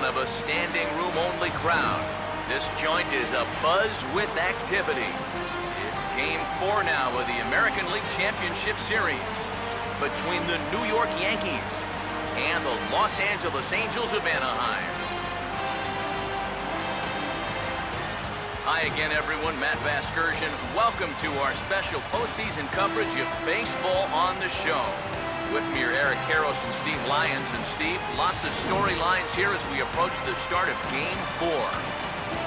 front of a standing room only crowd. This joint is abuzz with activity. It's Game 4 now of the American League Championship Series between the New York Yankees and the Los Angeles Angels of Anaheim. Hi again, everyone. Matt Vasgersian. Welcome to our special postseason coverage of baseball on the show. With me are Eric Karros and Steve Lyons. And Steve, lots of storylines here as we approach the start of Game 4.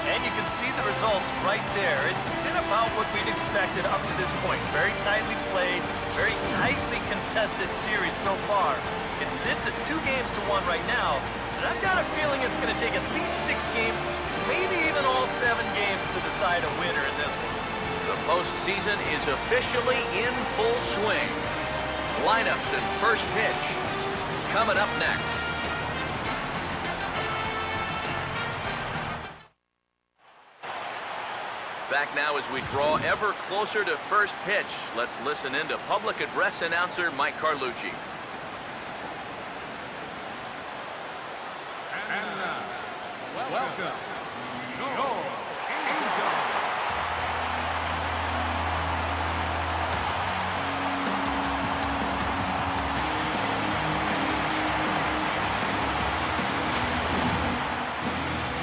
And you can see the results right there. It's been about what we'd expected up to this point. Very tightly played, very tightly contested series so far. It sits at 2-1 right now, but I've got a feeling it's going to take at least 6 games, maybe even all 7 games to decide a winner in this one. The postseason is officially in full swing. Lineups and first pitch coming up next. Back now as we draw ever closer to first pitch. Let's listen in to public address announcer Mike Carlucci. And welcome, New York Angels.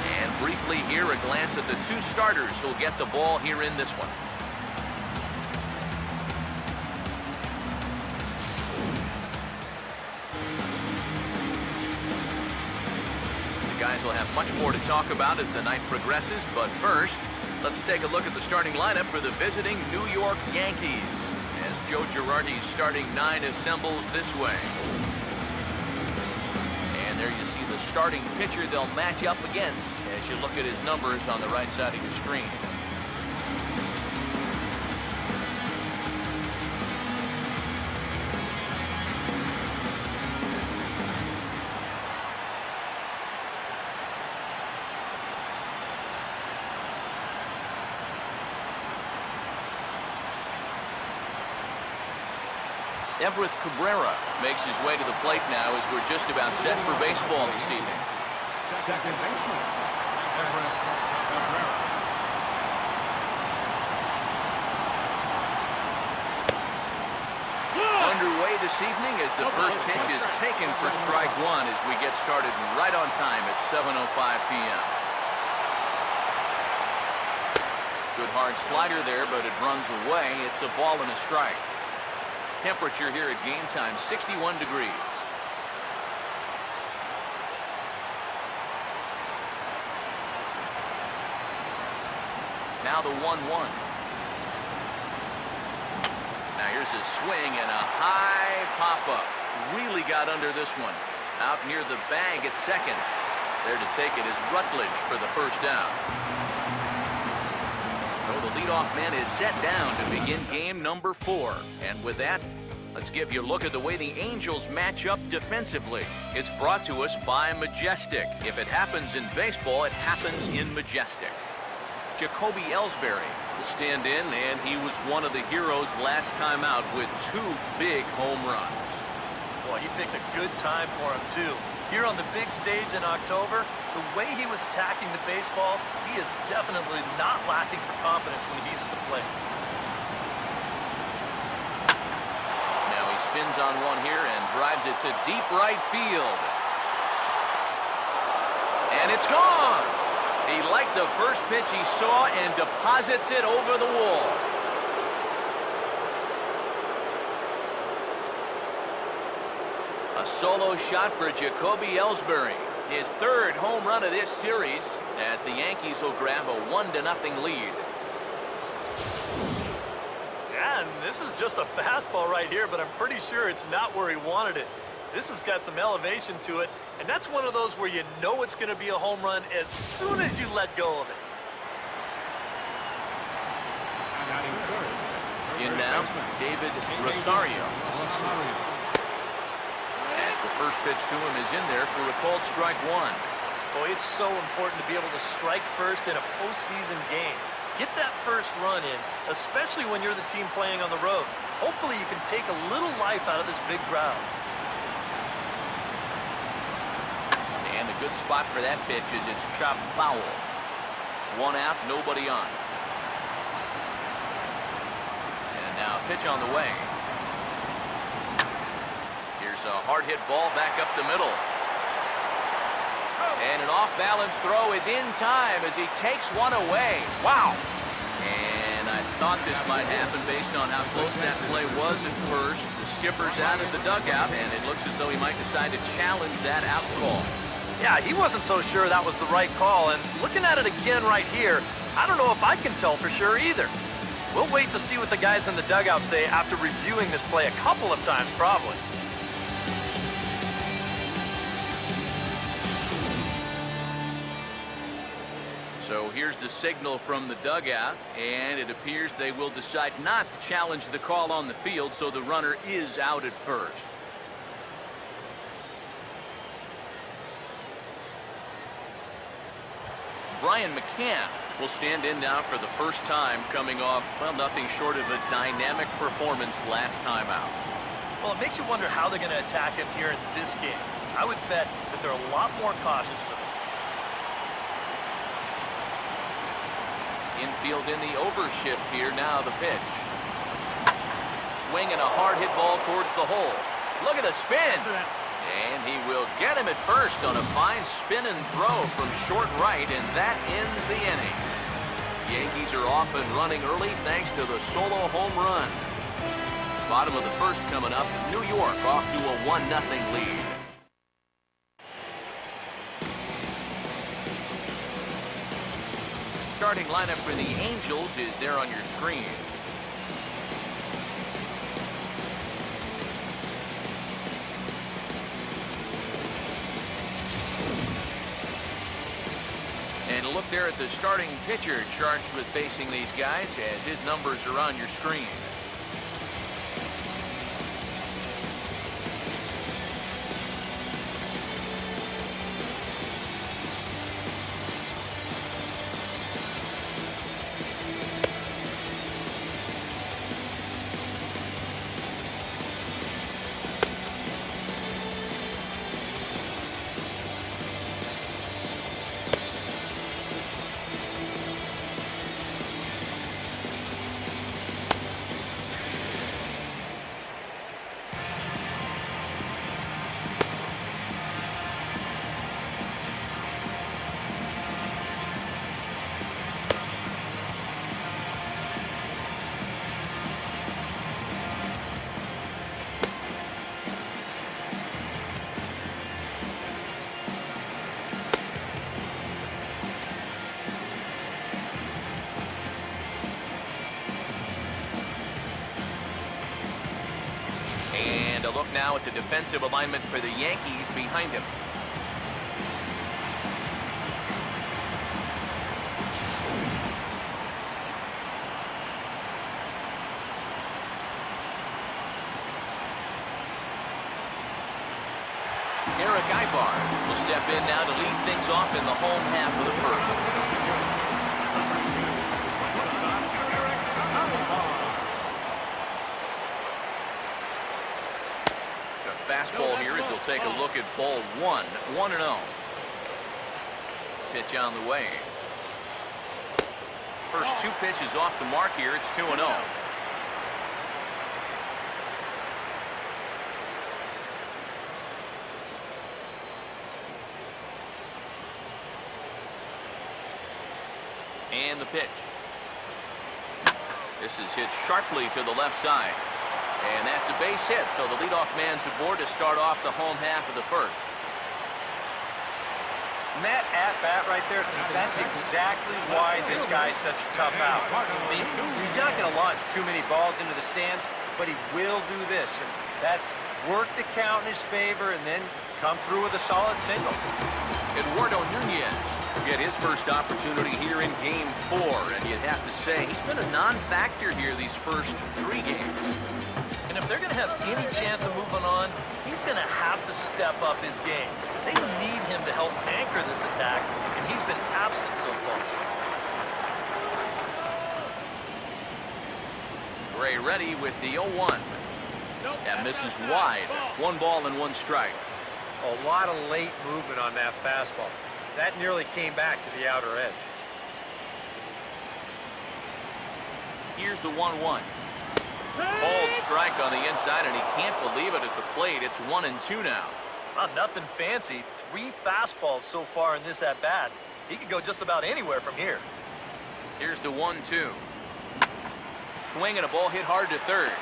And briefly here, a glance at the 2 starters who'll get the ball here in this one. Guys will have much more to talk about as the night progresses, but first, let's take a look at the starting lineup for the visiting New York Yankees as Joe Girardi's starting 9 assembles this way. And there you see the starting pitcher they'll match up against as you look at his numbers on the right side of your screen. Everett Cabrera makes his way to the plate now as we're just about set for baseball this evening. Second baseman, Everett Cabrera. Underway this evening as the first pitch is taken for strike 1 as we get started right on time at 7:05 p.m. Good hard slider there, but it runs away. It's a ball and a strike. Temperature here at game time, 61 degrees. Now the 1-1. Now here's a swing and a high pop-up. Really got under this one. Out near the bag at second. There to take it is Rutledge for the first down. So the leadoff man is set down to begin game number 4. And with that, let's give you a look at the way the Angels match up defensively. It's brought to us by Majestic. If it happens in baseball, it happens in Majestic. Jacoby Ellsbury will stand in, and he was one of the heroes last time out with 2 big home runs. Well, you picked a good time for him, too. Here on the big stage in October, the way he was attacking the baseball, he is definitely not lacking for confidence when he's at the plate. Now he spins on one here and drives it to deep right field. And it's gone! He liked the first pitch he saw and deposits it over the wall. A solo shot for Jacoby Ellsbury. His 3rd home run of this series as the Yankees will grab a 1-0 lead. Yeah, and this is just a fastball right here, but I'm pretty sure it's not where he wanted it. This has got some elevation to it, and that's one of those where you know it's going to be a home run as soon as you let go of it. In now, David Rosario. As the first pitch to him is in there for a called strike 1. Boy, it's so important to be able to strike first in a postseason game. Get that first run in, especially when you're the team playing on the road. Hopefully you can take a little life out of this big crowd. And the good spot for that pitch as it's chopped foul. One out, nobody on. And now pitch on the way. Here's a hard hit ball back up the middle. And an off-balance throw is in time as he takes one away. Wow. And I thought this might happen based on how close that play was at first. The skipper's out of the dugout, and it looks as though he might decide to challenge that out call. Yeah, he wasn't so sure that was the right call, and looking at it again right here, I don't know if I can tell for sure either. We'll wait to see what the guys in the dugout say after reviewing this play a couple of times, probably. So here's the signal from the dugout, and it appears they will decide not to challenge the call on the field, so the runner is out at first. Brian McCann will stand in now for the first time, coming off, well, nothing short of a dynamic performance last time out. Well, it makes you wonder how they're going to attack him here in this game. I would bet that they're a lot more cautious with him. Infield in the overshift here. Now the pitch. Swing and a hard hit ball towards the hole. Look at the spin. And he will get him at first on a fine spin and throw from short right, and that ends the inning. Yankees are off and running early thanks to the solo home run. Bottom of the first coming up. New York off to a 1-0 lead. Starting lineup for the Angels is there on your screen. And a look there at the starting pitcher charged with facing these guys as his numbers are on your screen. And a look now at the defensive alignment for the Yankees behind him. Eric Ibar will step in now to lead things off in the home half of the first. Fastball here as he'll take a look at ball 1, 1-0. Pitch on the way. First two pitches off the mark here. It's 2-0. And the pitch. This is hit sharply to the left side. And that's a base hit, so the leadoff man's aboard to start off the home half of the first. That at-bat right there, that's exactly why this guy's such a tough out. I mean, he's not going to launch too many balls into the stands, but he will do this. And that's work the count in his favor and then come through with a solid single. Eduardo Nunez will get his first opportunity here in Game 4, and you'd have to say he's been a non-factor here these first 3 games. And if they're going to have any chance of moving on, he's going to have to step up his game. They need him to help anchor this attack, and he's been absent so far. Gray ready with the 0-1. That misses wide. 1 ball and 1 strike. A lot of late movement on that fastball. That nearly came back to the outer edge. Here's the 1-1. Called strike on the inside, and he can't believe it at the plate. It's 1-2 now. Well, nothing fancy. 3 fastballs so far in this at-bat. He could go just about anywhere from here. Here's the 1-2. Swing and a ball hit hard to third.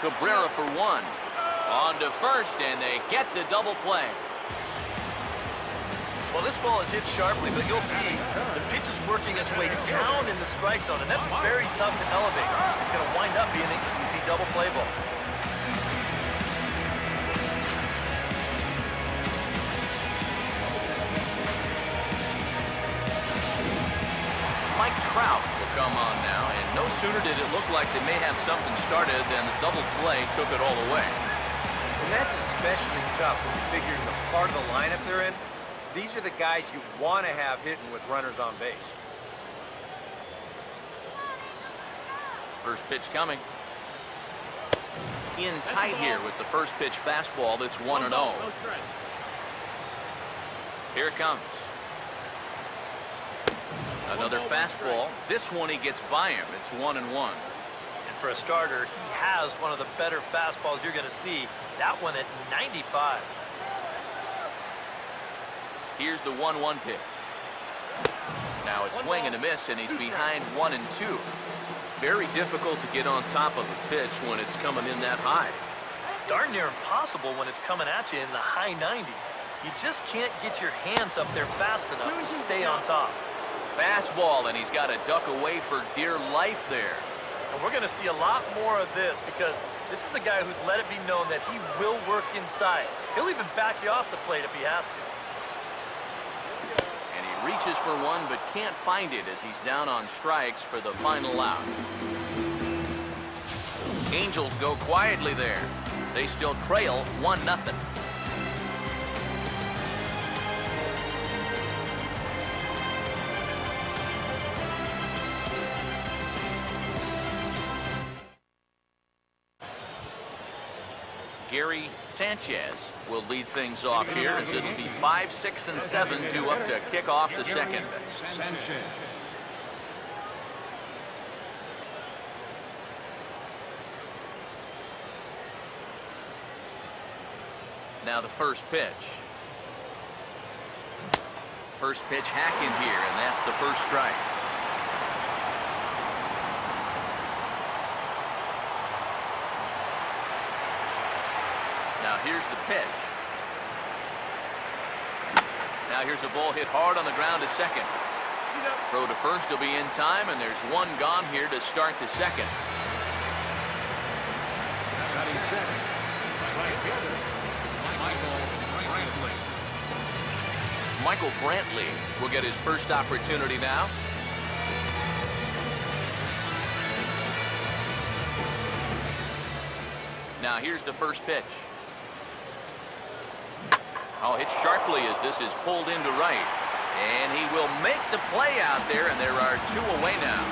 Cabrera for 1. On to first, and they get the double play. Well, this ball is hit sharply, but you'll see the pitch is working its way down in the strike zone, and that's very tough to elevate. It's going to wind up being an easy double play ball. Mike Trout will come on now, and no sooner did it look like they may have something started than the double play took it all away. And that's especially tough when you figure the part of the lineup they're in. These are the guys you want to have hitting with runners on base. First pitch coming. In tight here with the first pitch fastball that's 1-0. Here it comes. Another fastball. This one he gets by him. It's 1-1. And for a starter, he has one of the better fastballs you're going to see. That one at 95. Here's the 1-1 pitch. Now it's swing and a miss, and he's behind 1-2. Very difficult to get on top of a pitch when it's coming in that high. Darn near impossible when it's coming at you in the high 90s. You just can't get your hands up there fast enough to stay on top. Fastball, and he's got to duck away for dear life there. And we're going to see a lot more of this because this is a guy who's let it be known that he will work inside. He'll even back you off the plate if he has to. And he reaches for one but can't find it as he's down on strikes for the final out. Angels go quietly there. They still trail 1-0. Gary Sanchez will lead things off here as it'll be 5, 6, and 7 due up to kick off the second. Now the first pitch. First pitch hack in here, and that's the first strike. Now here's the pitch. Now here's a ball hit hard on the ground to second. Throw to first will be in time, and there's one gone here to start the second. Michael Brantley will get his first opportunity now. Now here's the first pitch. Oh, hit sharply as this is pulled into right. And he will make the play out there, and there are 2 away now.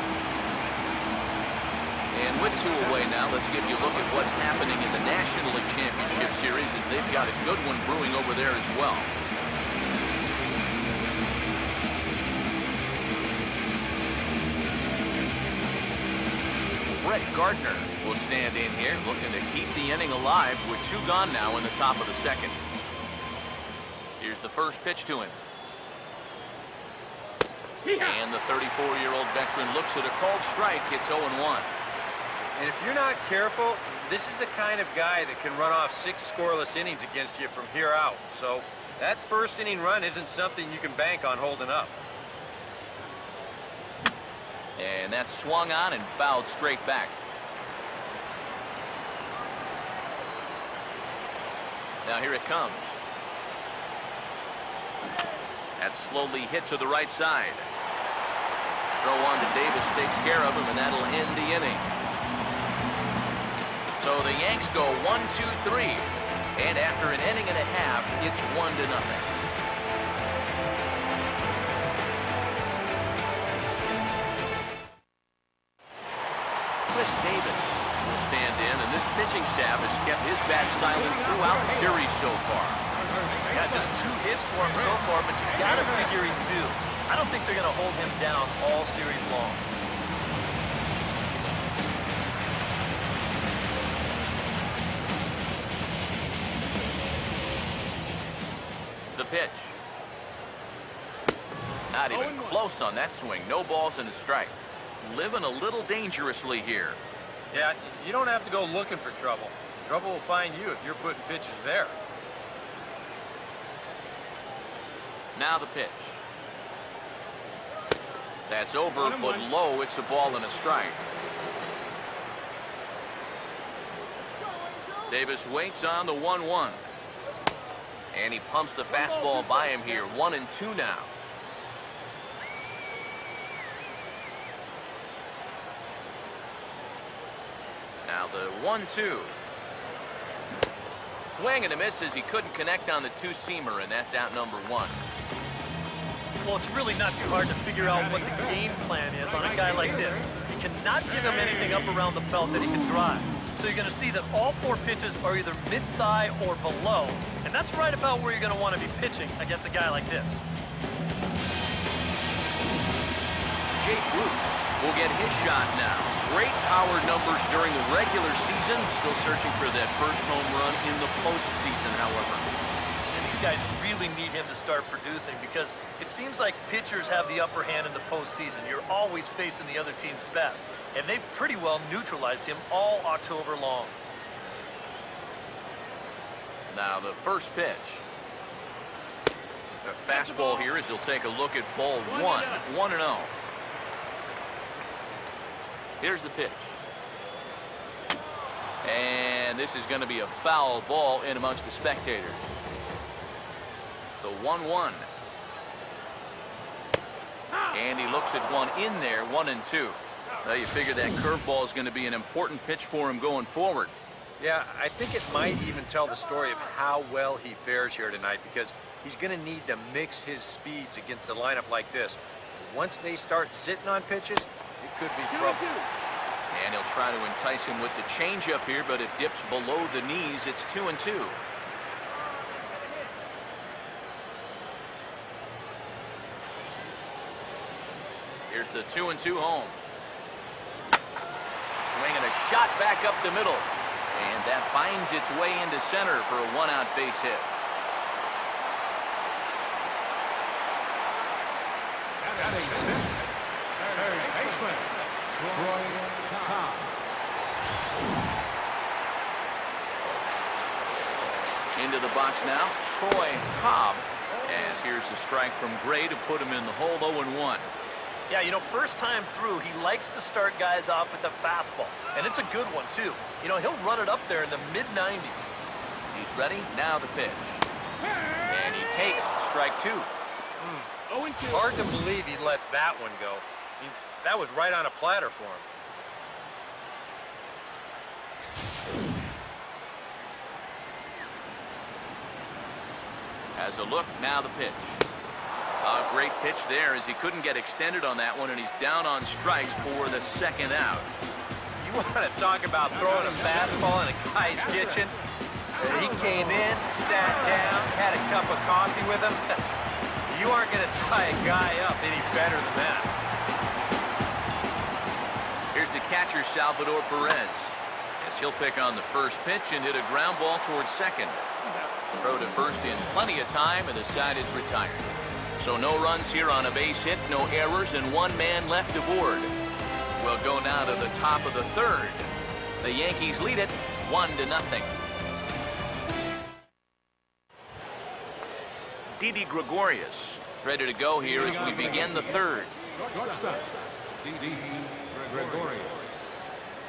And with 2 away now, let's give you a look at what's happening in the National League Championship Series as they've got a good one brewing over there as well. Brett Gardner will stand in here looking to keep the inning alive with 2 gone now in the top of the second. Here's the first pitch to him. And the 34-year-old veteran looks at a called strike. It's 0-1. And if you're not careful, this is the kind of guy that can run off 6 scoreless innings against you from here out. So that first inning run isn't something you can bank on holding up. And that's swung on and fouled straight back. Now here it comes. That's slowly hit to the right side. Throw on to Davis takes care of him, and that'll end the inning. So the Yanks go 1-2-3, and after an inning and a half, it's 1-0. Chris Davis will stand in, and this pitching staff has kept his bat silent throughout the series so far. Yeah, just 2 hits for him so far, but you gotta figure he's due. I don't think they're gonna hold him down all series long. The pitch. Not even close on that swing. No balls and a strike. Living a little dangerously here. Yeah, you don't have to go looking for trouble. Trouble will find you if you're putting pitches there. Now the pitch. That's over, but low. It's a ball and a strike. Davis waits on the 1-1. And he pumps the fastball by him here. 1-2 now. Now the 1-2. Swing and a miss as he couldn't connect on the 2-seamer, and that's out number 1. Well, it's really not too hard to figure out what the game plan is on a guy like this. You cannot give him anything up around the belt that he can drive. So you're going to see that all 4 pitches are either mid-thigh or below, and that's right about where you're going to want to be pitching against a guy like this. Jake Bruce will get his shot now. Great power numbers during the regular season. Still searching for that first home run in the postseason, however. And these guys really need him to start producing because it seems like pitchers have the upper hand in the postseason. You're always facing the other team's best, and they've pretty well neutralized him all October long. Now the first pitch. The fastball here as he'll take a look at ball 1. 1-0. Here's the pitch. And this is going to be a foul ball in amongst the spectators. The 1-1. And he looks at one in there, 1-2. Well, you figure that curveball is going to be an important pitch for him going forward. Yeah, I think it might even tell the story of how well he fares here tonight because he's going to need to mix his speeds against a lineup like this. Once they start sitting on pitches, it could be trouble. And he'll try to entice him with the changeup here, but it dips below the knees. It's 2-2. Here's the 2-2 home. Swinging a shot back up the middle. And that finds its way into center for a 1-out base hit. Into the box now, Troy Cobb. As here's the strike from Gray to put him in the hole. 0-1. Yeah, you know, first time through, he likes to start guys off with the fastball. And it's a good one, too. You know, he'll run it up there in the mid-90s. He's ready. Now the pitch. And he takes strike 2. Hard to believe he let that one go. That was right on a platter for him. Has a look. Now the pitch. A great pitch there as he couldn't get extended on that one, and he's down on strikes for the 2nd out. You want to talk about throwing a fastball in a guy's kitchen? He came in, sat down, had a cup of coffee with him. You aren't going to tie a guy up any better than that. Here's the catcher, Salvador Perez. As he'll pick on the first pitch and hit a ground ball towards second. Throw to first in plenty of time, and the side is retired. So no runs here on a base hit, no errors, and 1 man left aboard. We'll go now to the top of the 3rd. The Yankees lead it 1-0. Didi Gregorius is ready to go here as we begin the 3rd. Shortstop, Didi Gregorius.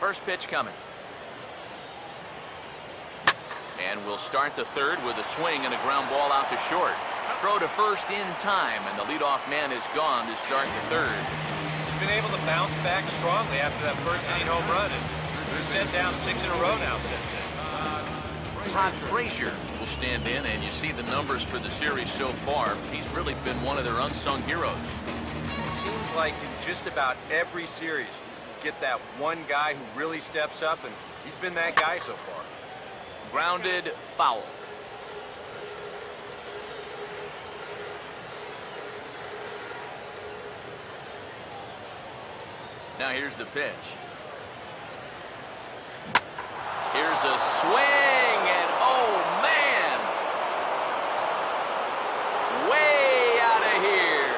First pitch coming. And we'll start the 3rd with a swing and a ground ball out to short. Throw to first in time, and the leadoff man is gone to start the 3rd. He's been able to bounce back strongly after that first inning home run. And he's sent down 6 in a row now since then. Todd Frazier will stand in, and you see the numbers for the series so far. He's really been one of their unsung heroes. It seems like in just about every series, you get that one guy who really steps up, and he's been that guy so far. Grounded, foul. Now here's the pitch. Here's a swing, and oh man! Way out of here.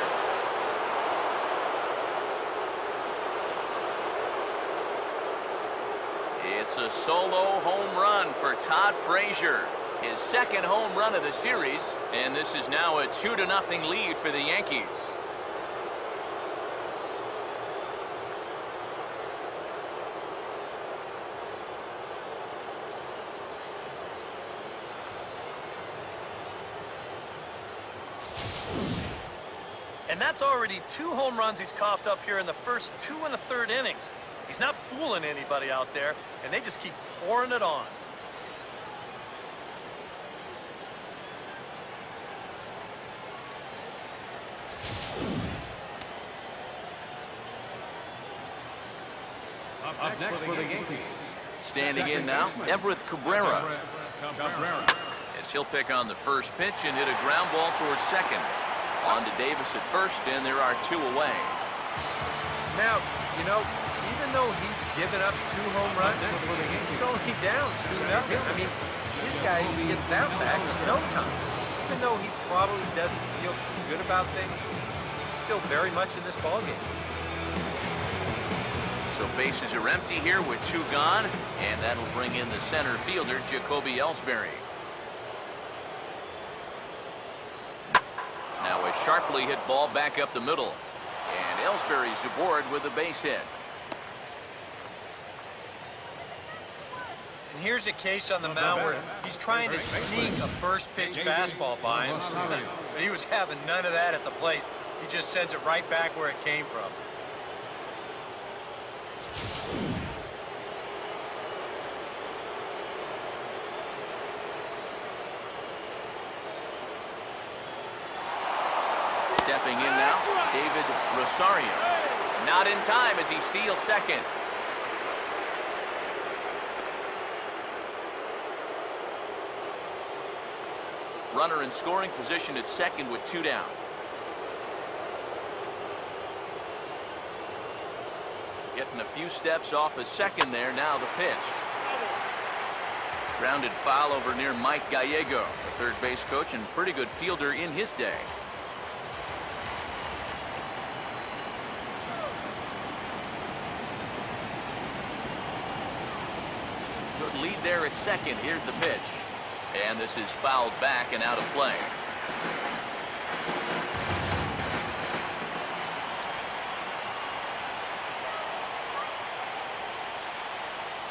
It's a solo home run for Todd Frazier. His second home run of the series, and this is now a 2-0 lead for the Yankees. And that's already 2 home runs he's coughed up here in the first 2 and the 3rd innings. He's not fooling anybody out there, and they just keep pouring it on. Up next for the Yankees. Standing in now, Everett Cabrera. As he'll pick on the first pitch and hit a ground ball towards second. On to Davis at first, and there are 2 away. Now, you know, even though he's given up 2 home runs, he's only down 2-0. I mean, this guy's can get that back in no time. Even though he probably doesn't feel too good about things, he's still very much in this ballgame. So bases are empty here with 2 gone, and that'll bring in the center fielder, Jacoby Ellsbury. Now a sharply hit ball back up the middle, and Ellsbury's aboard with a base hit. And here's a case on the mound where he's trying to sneak a first pitch fastball by him, but he was having none of that at the plate. He just sends it right back where it came from. Stepping in now, David Rosario. Not in time as he steals second. Runner in scoring position at second with 2 down. Getting a few steps off of second there. Now the pitch. Grounded foul over near Mike Gallego, the third base coach and pretty good fielder in his day. Good lead there at second. Here's the pitch. And this is fouled back and out of play.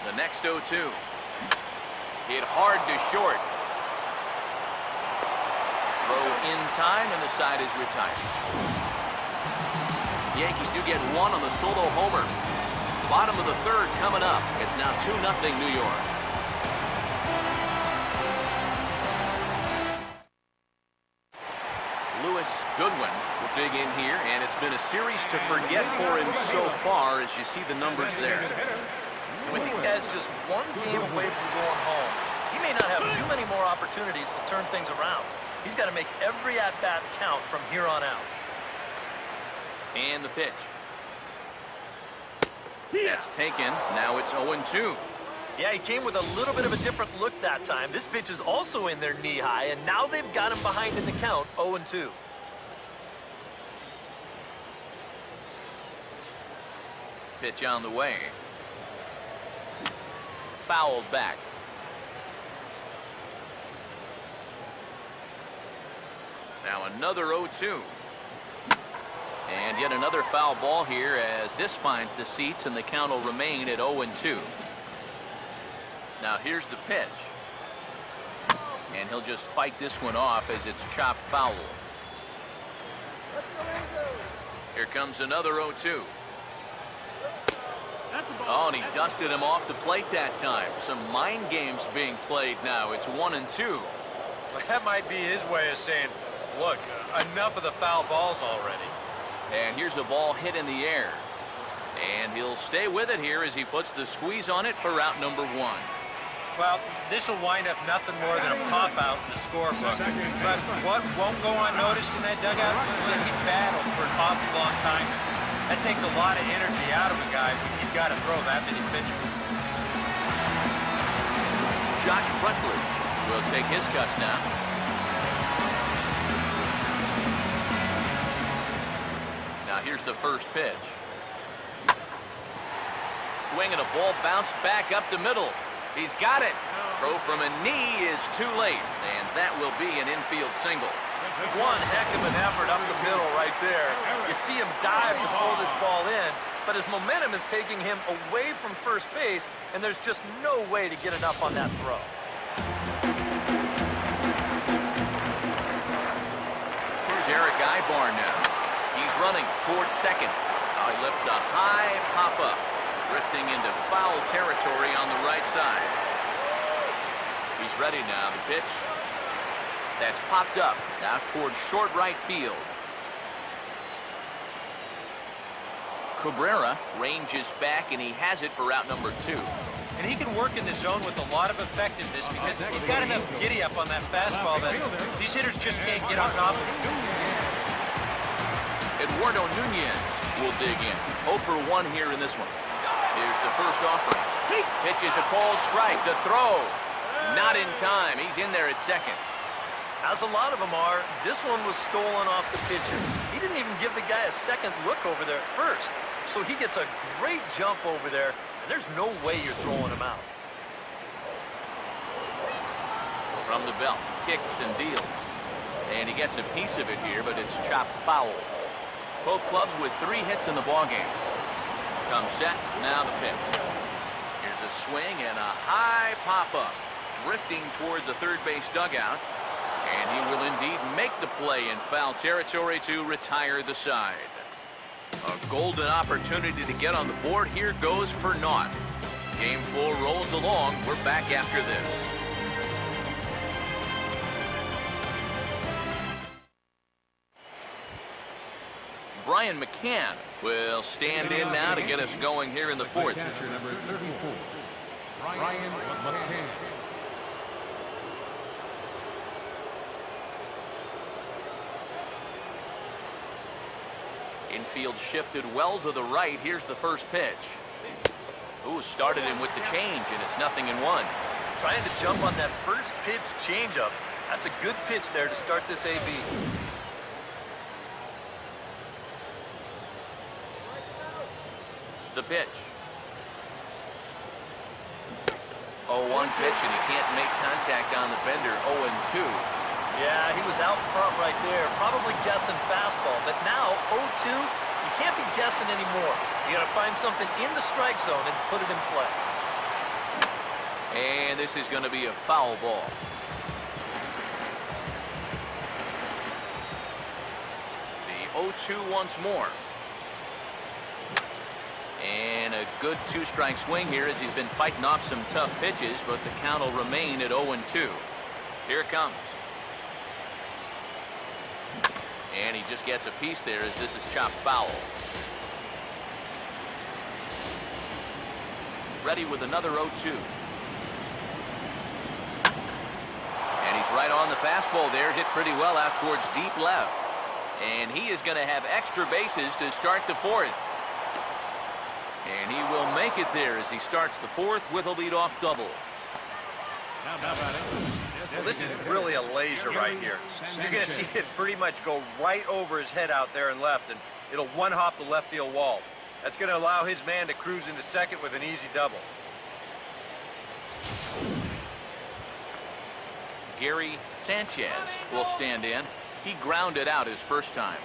The next 0-2. Hit hard to short. Throw in time, and the side is retired. The Yankees do get 1 on the solo homer. Bottom of the 3rd coming up. It's now 2-0 New York. Lewis Goodwin will dig in here, and it's been a series to forget for him so far as you see the numbers there. With these guys just 1 game away from going home, he may not have too many more opportunities to turn things around. He's got to make every at-bat count from here on out. And the pitch. That's taken. Now it's 0-2. Yeah, he came with a little bit of a different look that time. This pitch is also in their knee high, and now they've got him behind in the count, 0-2. Pitch on the way. Fouled back. Now another 0-2. And yet another foul ball here as this finds the seats, and the count will remain at 0-2. Now here's the pitch. And he'll just fight this one off as it's chopped foul. Here comes another 0-2. Oh, and he dusted him off the plate that time. Some mind games being played now. It's 1-2. Well, that might be his way of saying, look, enough of the foul balls already. And here's a ball hit in the air. And he'll stay with it here as he puts the squeeze on it for route number 1. Well, this will wind up nothing more than a pop-out in the scorebook. But what won't go unnoticed in that dugout is that he battled for an awfully long time. That takes a lot of energy out of a guy when you've got to throw that many pitches. Josh Rutledge will take his cuts now. Now here's the first pitch. Swing and a ball bounced back up the middle. He's got it. Throw from a knee is too late, and that will be an infield single. One heck of an effort up the middle right there. You see him dive to pull this ball in, but his momentum is taking him away from first base, and there's just no way to get enough on that throw. Here's Eric Ibar now. He's running towards second. Now he lifts a high pop-up, drifting into foul territory on the right side. He's ready now to pitch. That's popped up now towards short right field. Cabrera ranges back, and he has it for route number 2. And he can work in the zone with a lot of effectiveness because he's got enough giddy up on that fastball that these hitters just can't get on top of him. Eduardo Nunez will dig in. 0 for 1 here in this one. Here's the first offering. Pitches a called strike. The throw. Not in time. He's in there at second. As a lot of them are, this one was stolen off the pitcher. He didn't even give the guy a second look over there at first. So he gets a great jump over there, and there's no way you're throwing him out. From the belt, kicks and deals. And he gets a piece of it here, but it's chopped foul. Both clubs with 3 hits in the ballgame. Comes set, now the pitch. Here's a swing and a high pop-up, drifting toward the third base dugout. And he will indeed make the play in foul territory to retire the side. A golden opportunity to get on the board here goes for naught. Game 4 rolls along. We're back after this. Brian McCann will stand in now to get us going here in the 4th. Catcher number 34, Brian McCann. Infield shifted well to the right. Here's the first pitch. Ooh, started him with the change, and it's 0-1. Trying to jump on that first pitch changeup. That's a good pitch there to start this AB. The pitch. 0-1 pitch, and he can't make contact on the bender. 0-2. Yeah, he was out front right there, probably guessing fastball. But now, 0-2, you can't be guessing anymore. You got to find something in the strike zone and put it in play. And this is going to be a foul ball. The 0-2 once more. And a good 2-strike swing here as he's been fighting off some tough pitches, but the count will remain at 0-2. Here it comes. And he just gets a piece there as this is chopped foul. Ready with another 0-2. And he's right on the fastball there, hit pretty well out towards deep left. And he is going to have extra bases to start the 4th. And he will make it there as he starts the 4th with a leadoff double. Well, this is really a laser right here. You're going to see it pretty much go right over his head out there and left, and it'll one-hop the left field wall. That's going to allow his man to cruise into second with an easy double. Gary Sanchez will stand in. He grounded out his first time.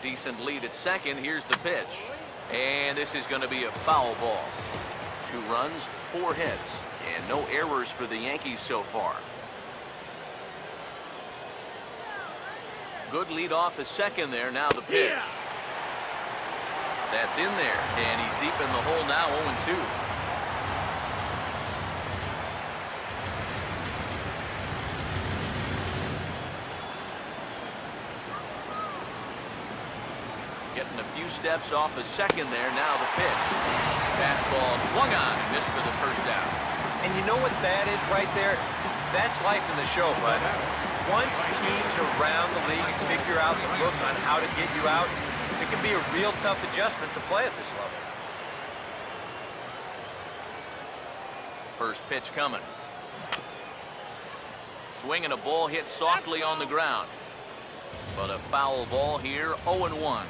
Decent lead at second. Here's the pitch. And this is going to be a foul ball. 2 runs, 4 hits, and no errors for the Yankees so far. Good lead off at second there. Now the pitch. That's in there, and he's deep in the hole now, 0-2. Getting a few steps off a second there. Now the pitch. Fastball swung on and missed for the first out. And you know what that is right there? That's life in the show, bud. Once teams around the league figure out the book on how to get you out, it can be a real tough adjustment to play at this level. First pitch coming. Swing and a ball hit softly on the ground. But a foul ball here, 0-1.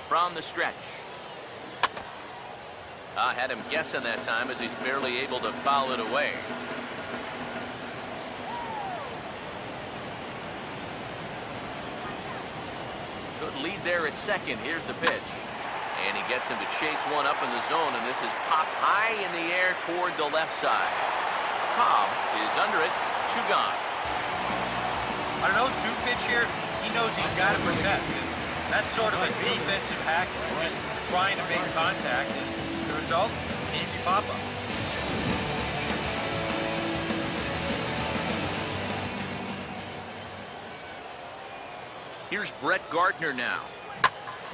From the stretch. I had him guessing that time as he's barely able to foul it away. Good lead there at second. Here's the pitch. And he gets him to chase one up in the zone, and this is popped high in the air toward the left side. Cobb is under it. 2 gone. I don't know, 2 pitch here. He knows he's got to protect. That's sort of a defensive hack, just trying to make contact, and the result, an easy pop-up. Here's Brett Gardner now,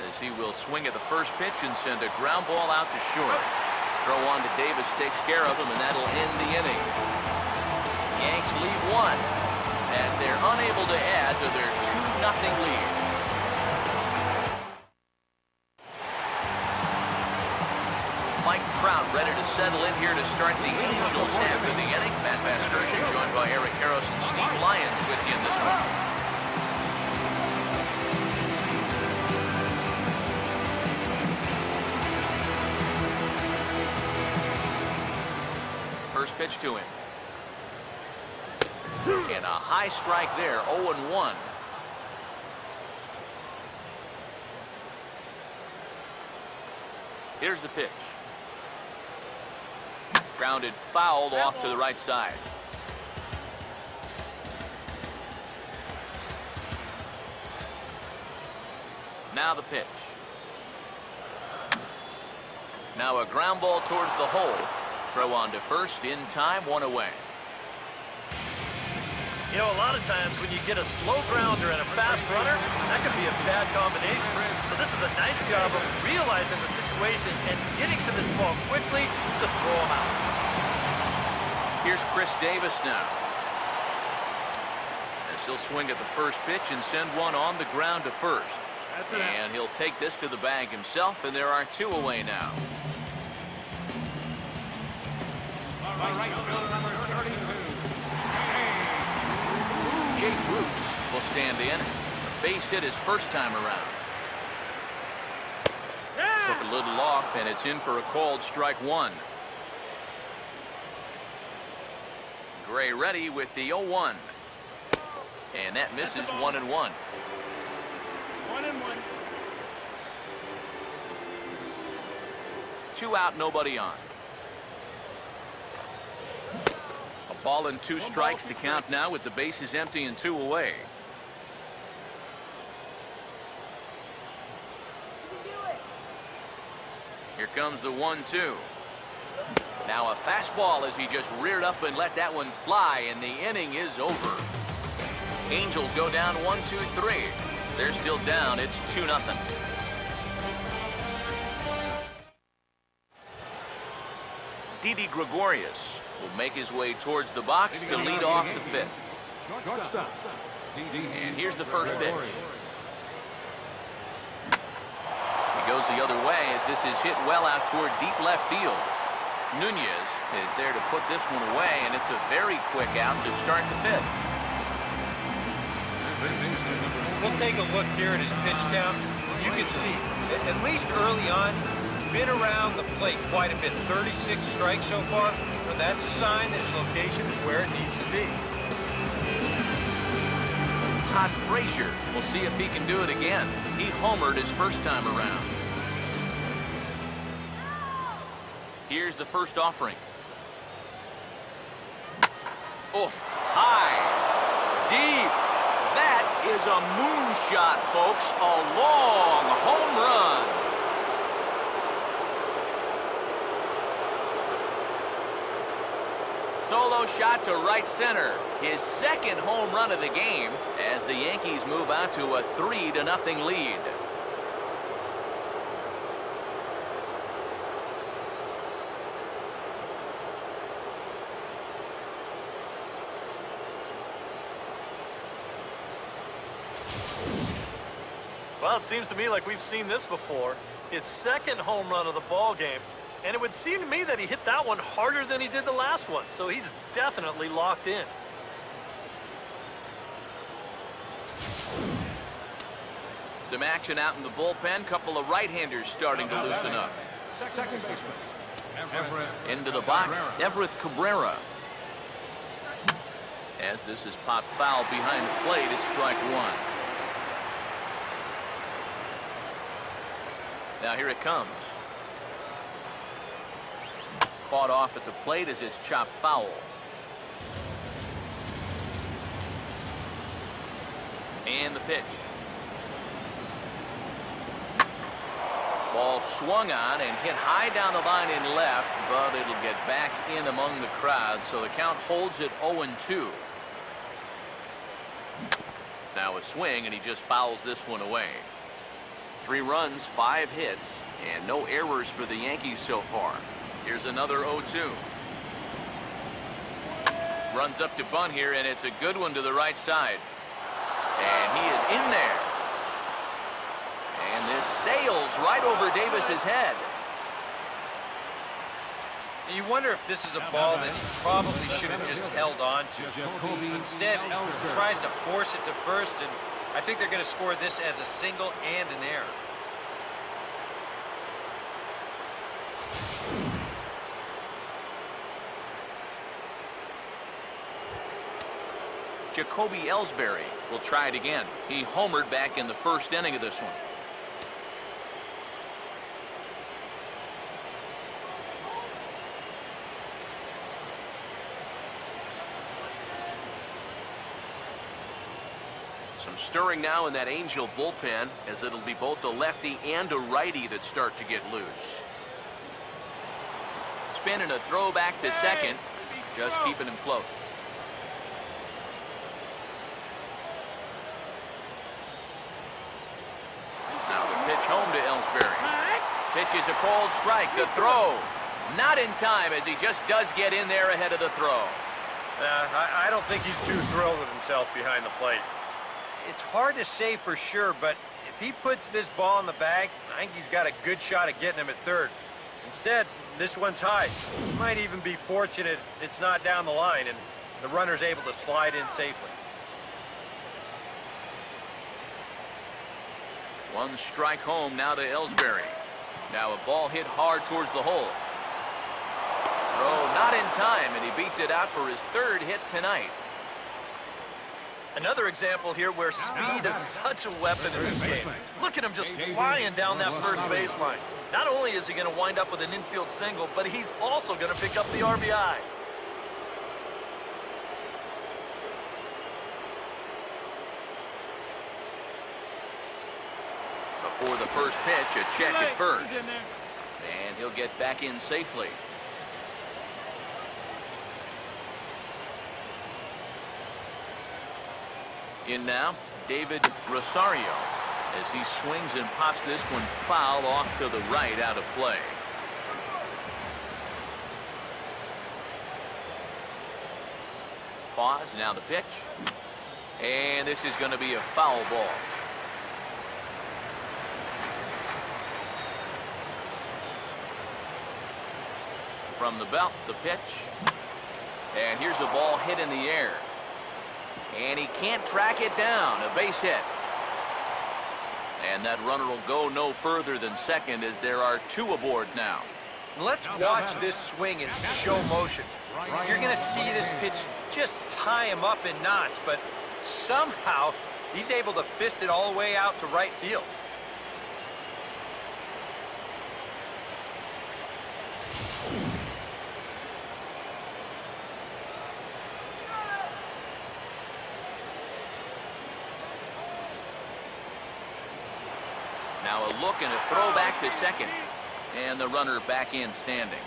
as he will swing at the first pitch and send a ground ball out to short. Throw on to Davis takes care of him, and that'll end the inning. Yanks lead 1 as they're unable to add to their 2-0 lead. Mike Trout ready to settle in here to start the Angels after the inning. Matt Vasgersian joined by Eric Harris and Steve Lyons with you in this one. First pitch to him. And a high strike there, 0-1. Here's the pitch. Grounded fouled off to the right side. Now the pitch. Now a ground ball towards the hole. Throw on to first in time, 1 away. You know, a lot of times when you get a slow grounder and a fast runner, that could be a bad combination. So this is a nice job of realizing the situation and getting to this ball quickly to throw him out. Here's Chris Davis now. As he'll swing at the first pitch and send one on the ground to first. And he'll take this to the bag himself, and there are 2 away now. Jay Bruce will stand in. A base hit his first time around. Took a little off, and it's in for a called strike 1. Gray ready with the 0-1. And that misses 1-1. 1-1. 2 out, nobody on. A ball and 2 strikes to count now with the bases empty and 2 away. Here comes the 1-2. Now a fastball as he just reared up and let that one fly, and the inning is over. Angels go down 1-2-3. They're still down. It's 2-0. Didi Gregorius will make his way towards the box to lead off the 5th. And here's the first pitch. He goes the other way as this is hit well out toward deep left field. Nunez is there to put this one away, and it's a very quick out to start the 5th. We'll take a look here at his pitch count. You can see, at least early on, been around the plate quite a bit. 36 strikes so far, but that's a sign that his location is where it needs to be. Todd Frazier will see if he can do it again. He homered his first time around. Here's the first offering. Oh, high, deep. That is a moonshot, folks. A long home run. solo shot to right center. His second home run of the game as the Yankees move out to a 3-0 lead. Well, it seems to me like we've seen this before. His second home run of the ball game. And it would seem to me that he hit that one harder than he did the last one. So he's definitely locked in. Some action out in the bullpen. Couple of right-handers starting to loosen up. Second baseman. Into the box, Everett Cabrera. As this is popped foul behind the plate, it's strike one. Now here it comes. Fought off at the plate as it's chopped foul. And the pitch. Ball swung on and hit high down the line in left, but it'll get back in among the crowd, so the count holds at 0-2. Now a swing, and he just fouls this one away. 3 runs, 5 hits, and no errors for the Yankees so far. Here's another 0-2. Runs up to bunt here, and it's a good one to the right side. And he is in there. And this sails right over Davis's head. You wonder if this is a ball that he probably should have just held on to. Instead, he tries to force it to first, and I think they're going to score this as a single and an error. Jacoby Ellsbury will try it again. He homered back in the first inning of this one. Some stirring now in that Angel bullpen, as it'll be both a lefty and a righty that start to get loose. Spin and a throw back to second, just keeping him close. Now the pitch home to Ellsbury. Pitch is a cold strike. The throw not in time, as he just does get in there ahead of the throw. I don't think he's too thrilled with himself behind the plate. It's hard to say for sure, but if he puts this ball in the bag, I think he's got a good shot at getting him at third. Instead, this one's high. He might even be fortunate it's not down the line and the runner's able to slide in safely. 1 strike home now to Ellsbury. Now a ball hit hard towards the hole. Throw not in time, and he beats it out for his 3rd hit tonight. Another example here where speed is such a weapon in this game. Look at him just flying down that first baseline. Not only is he going to wind up with an infield single, but he's also going to pick up the RBI. Before the first pitch, a check at first. And he'll get back in safely. In now, David Rosario, as he swings and pops this one foul off to the right, out of play. Pause, now the pitch. And this is going to be a foul ball. From the belt, the pitch. And here's a ball hit in the air. And he can't track it down. A base hit. And that runner will go no further than second, as there are 2 aboard now. Let's watch this swing in show motion. You're going to see this pitch just tie him up in knots, but somehow he's able to fist it all the way out to right field. Now a look and a throw back to second. And the runner back in standing.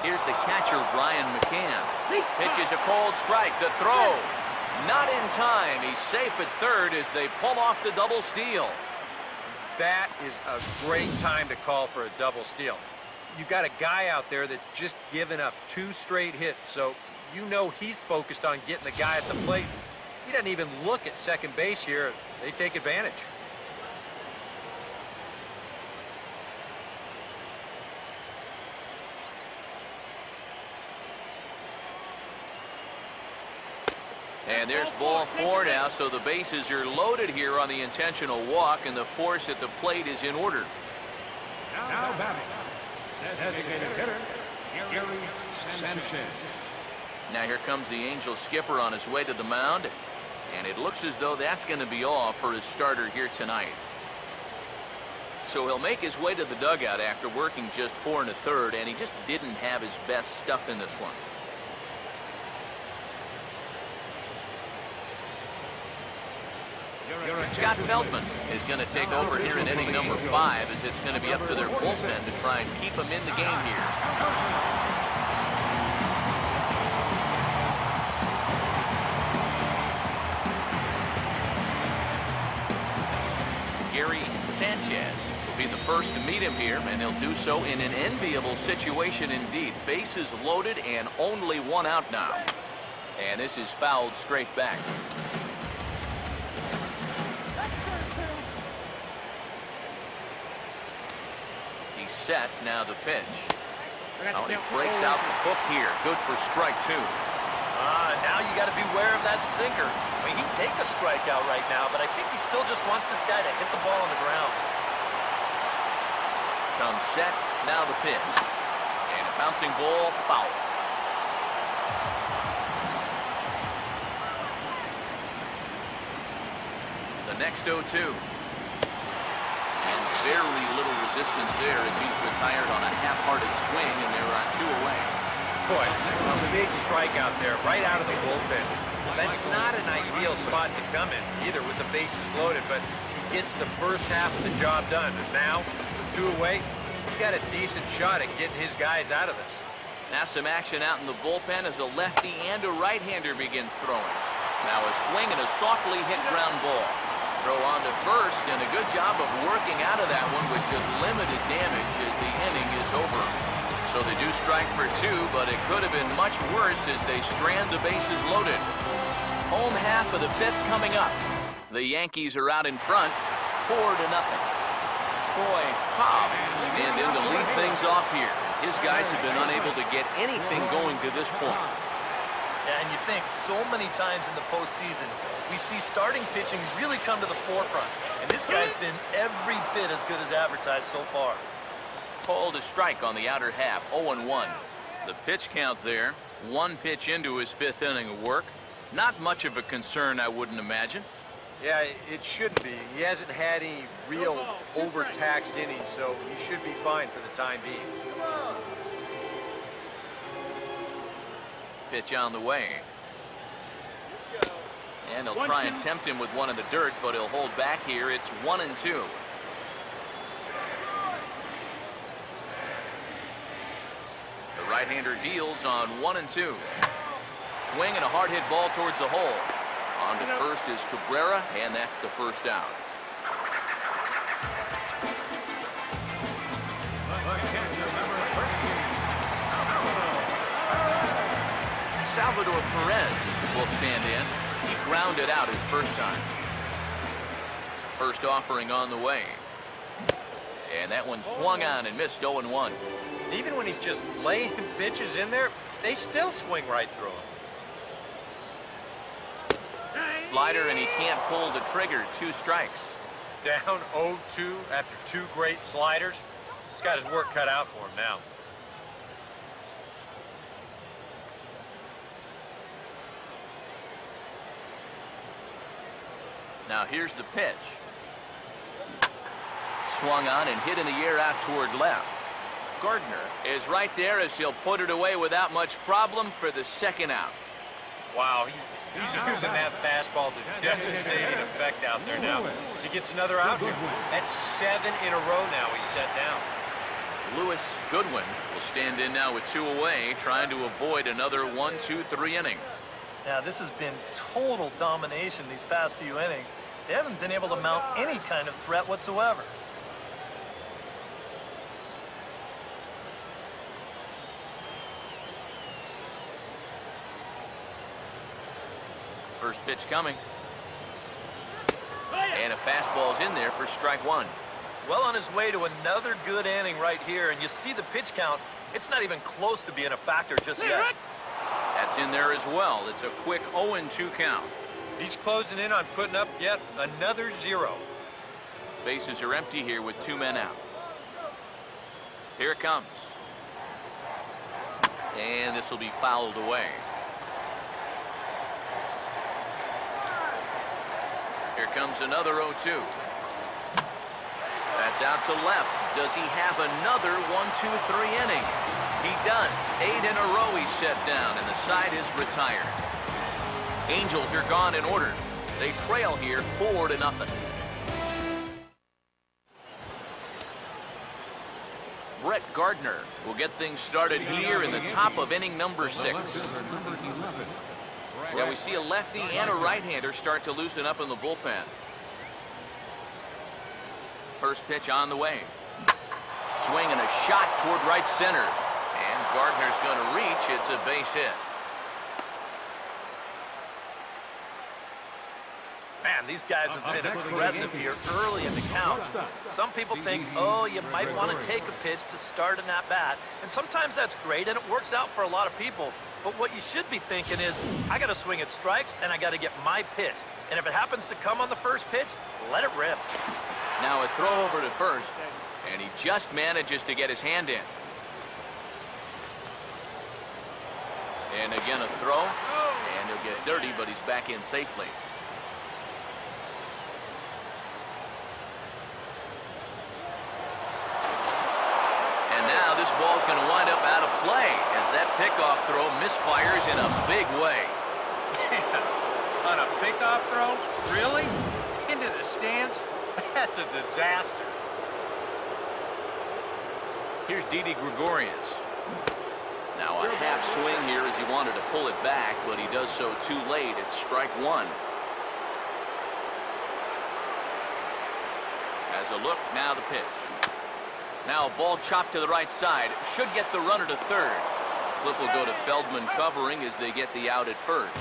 Here's the catcher, Brian McCann. Pitches a cold strike. The throw. Not in time. He's safe at third as they pull off the double steal. That is a great time to call for a double steal. You've got a guy out there that's just given up 2 straight hits, so you know he's focused on getting the guy at the plate. He doesn't even look at second base here. They take advantage. And there's ball 4 now, so the bases are loaded here on the intentional walk, and the force at the plate is in order. Now batting. Designated hitter, Gary Sanchez. Now here comes the Angels skipper on his way to the mound, and it looks as though that's going to be all for his starter here tonight. So he'll make his way to the dugout after working just 4 1/3, and he just didn't have his best stuff in this one. Scott Feldman is going to take over here in inning number 5, as it's going to be up to their bullpen to try and keep him in the game here. Gary Sanchez will be the first to meet him here, and he'll do so in an enviable situation indeed. Bases loaded and only 1 out now. And this is fouled straight back. Set, now the pitch. Oh, he breaks out the hook here. Good for strike 2. Now you got to beware of that sinker. I mean, he'd take a strikeout right now, but I think he still just wants this guy to hit the ball on the ground. Comes set, now the pitch. And a bouncing ball, foul. The next 0-2. Very little resistance there as he's retired on a half-hearted swing, and there are 2 away. Boy, a big strikeout there right out of the bullpen. That's not an ideal spot to come in either with the bases loaded, but he gets the first half of the job done. And now, with 2 away, he's got a decent shot at getting his guys out of this. Now some action out in the bullpen as a lefty and a right-hander begin throwing. Now a swing and a softly hit ground ball. Throw on to first, and a good job of working out of that one with just limited damage as the inning is over. So they do strike for 2, but it could have been much worse as they strand the bases loaded. Home half of the 5th coming up. The Yankees are out in front, 4-0. Troy Cobb stand in to lead things off here. His guys have been unable to get anything going to this point. Yeah, and you think so many times in the postseason, we see starting pitching really come to the forefront. And this guy's been every bit as good as advertised so far. Called a strike on the outer half, 0-1. The pitch count there, 1 pitch into his 5th inning of work. Not much of a concern, I wouldn't imagine. Yeah, it shouldn't be. He hasn't had any real overtaxed innings, so he should be fine for the time being. Pitch on the way. And they'll try and tempt him with one in the dirt, but he'll hold back here. It's 1-2. The right-hander deals on 1-2. Swing and a hard hit ball towards the hole. On to first is Cabrera, and that's the first out. Salvador Perez will stand in. He grounded out his first time. First offering on the way. And that one swung on and missed 0-1. Even when he's just laying pitches in there, they still swing right through him. Slider, and he can't pull the trigger. 2 strikes. Down 0-2 after 2 great sliders. He's got his work cut out for him now. Now here's the pitch. Swung on and hit in the air out toward left. Gardner is right there as he'll put it away without much problem for the 2nd out. Wow, he's using that fastball to devastating effect out there now. He gets another out here. That's 7 in a row now he's set down. Lewis Goodwin will stand in now with 2 away, trying to avoid another 1-2-3 inning. Now, this has been total domination these past few innings. They haven't been able to mount any kind of threat whatsoever. First pitch coming. And a fastball's in there for strike 1. Well on his way to another good inning right here, and you see the pitch count. It's not even close to being a factor just yet. That's in there as well. It's a quick 0-2 count. He's closing in on putting up yet another 0. Bases are empty here with 2 men out. Here it comes. And this will be fouled away. Here comes another 0-2. That's out to left. Does he have another 1-2-3 inning? He does. 8 in a row he's set down, and the side is retired. Angels are gone in order. They trail here 4-0. Brett Gardner will get things started here in the top of inning number 6. Yeah, we see a lefty and a right-hander start to loosen up in the bullpen. First pitch on the way. Swing and a shot toward right center. And Gardner's going to reach. It's a base hit. Man, these guys have been aggressive here early in the count. Some people think, oh, you might want to take a pitch to start an at-bat. And sometimes that's great, and it works out for a lot of people. But what you should be thinking is, I got to swing at strikes, and I got to get my pitch. And if it happens to come on the first pitch, let it rip. Now a throw over to first, and he just manages to get his hand in. And again a throw, and he'll get dirty, but he's back in safely. And now this ball's going to wind up out of play as that pickoff throw misfires in a big way. On a pickoff throw? Really? Into the stands? That's a disaster. Here's Didi Gregorius. Now a half swing here as he wanted to pull it back, but he does so too late. It's strike 1. As a look, now the pitch. Now a ball chopped to the right side. Should get the runner to third. Flip will go to Feldman covering as they get the out at first.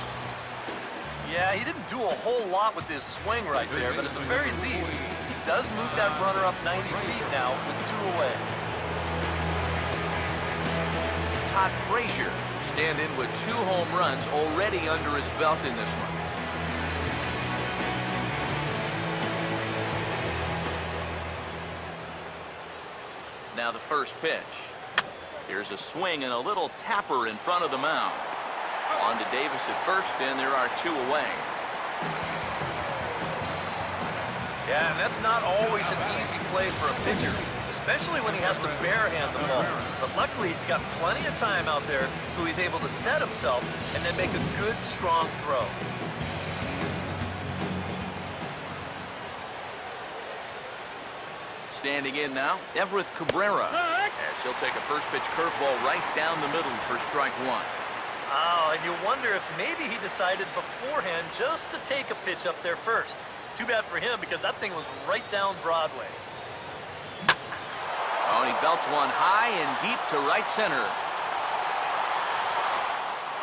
Yeah, he didn't do a whole lot with this swing right there, but at the very least, he does move that runner up 90 feet now with 2 away. Todd Frazier stand in with 2 home runs already under his belt in this one. Now the first pitch. Here's a swing and a little tapper in front of the mound. On to Davis at first, and there are 2 away. Yeah, and that's not always an easy play for a pitcher, especially when he has to barehand the ball. But luckily, he's got plenty of time out there, so he's able to set himself and then make a good, strong throw. Standing in now, Everett Cabrera. As he'll take a first pitch curveball right down the middle for strike 1. Oh, and you wonder if maybe he decided beforehand just to take a pitch up there first. Too bad for him because that thing was right down Broadway. Oh, and he belts one high and deep to right center.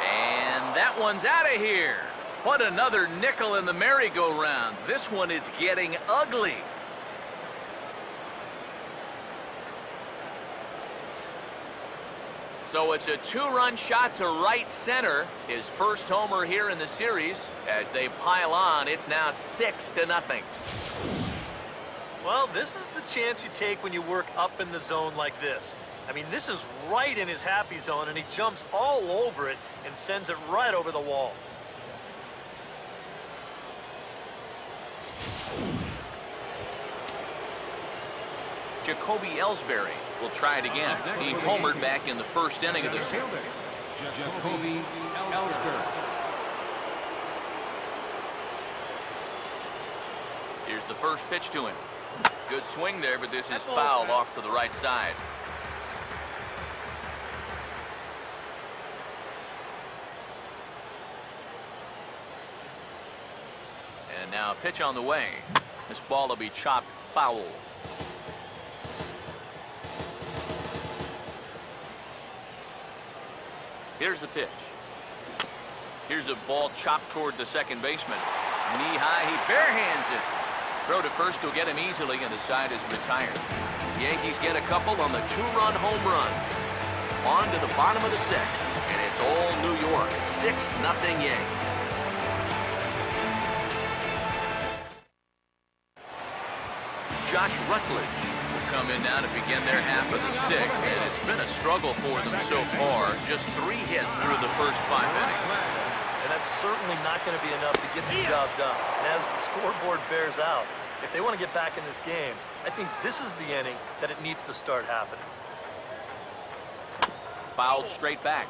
And that one's out of here. What another nickel in the merry-go-round. This one is getting ugly. So it's a 2-run shot to right center. His first homer here in the series. As they pile on, it's now 6-0. Well, this is the chance you take when you work up in the zone like this. I mean, this is right in his happy zone, and he jumps all over it and sends it right over the wall. Jacoby Ellsbury will try it again. He homered back in the first inning of this game. Jacoby Ellsbury. Here's the first pitch to him. Good swing there, but this is fouled off to the right side. Now a pitch on the way. This ball will be chopped foul. Here's the pitch. Here's a ball chopped toward the second baseman. Knee high, he barehands it. Throw to first will get him easily, and the side is retired. Yankees get a couple on the two-run home run. On to the bottom of the sixth, and it's all New York. 6-0 Yanks. Josh Rutledge will come in now to begin their half of the sixth, and it's been a struggle for them so far. Just 3 hits through the first 5 innings. And that's certainly not going to be enough to get the job done. And as the scoreboard bears out, if they want to get back in this game, I think this is the inning that it needs to start happening. Fouled straight back.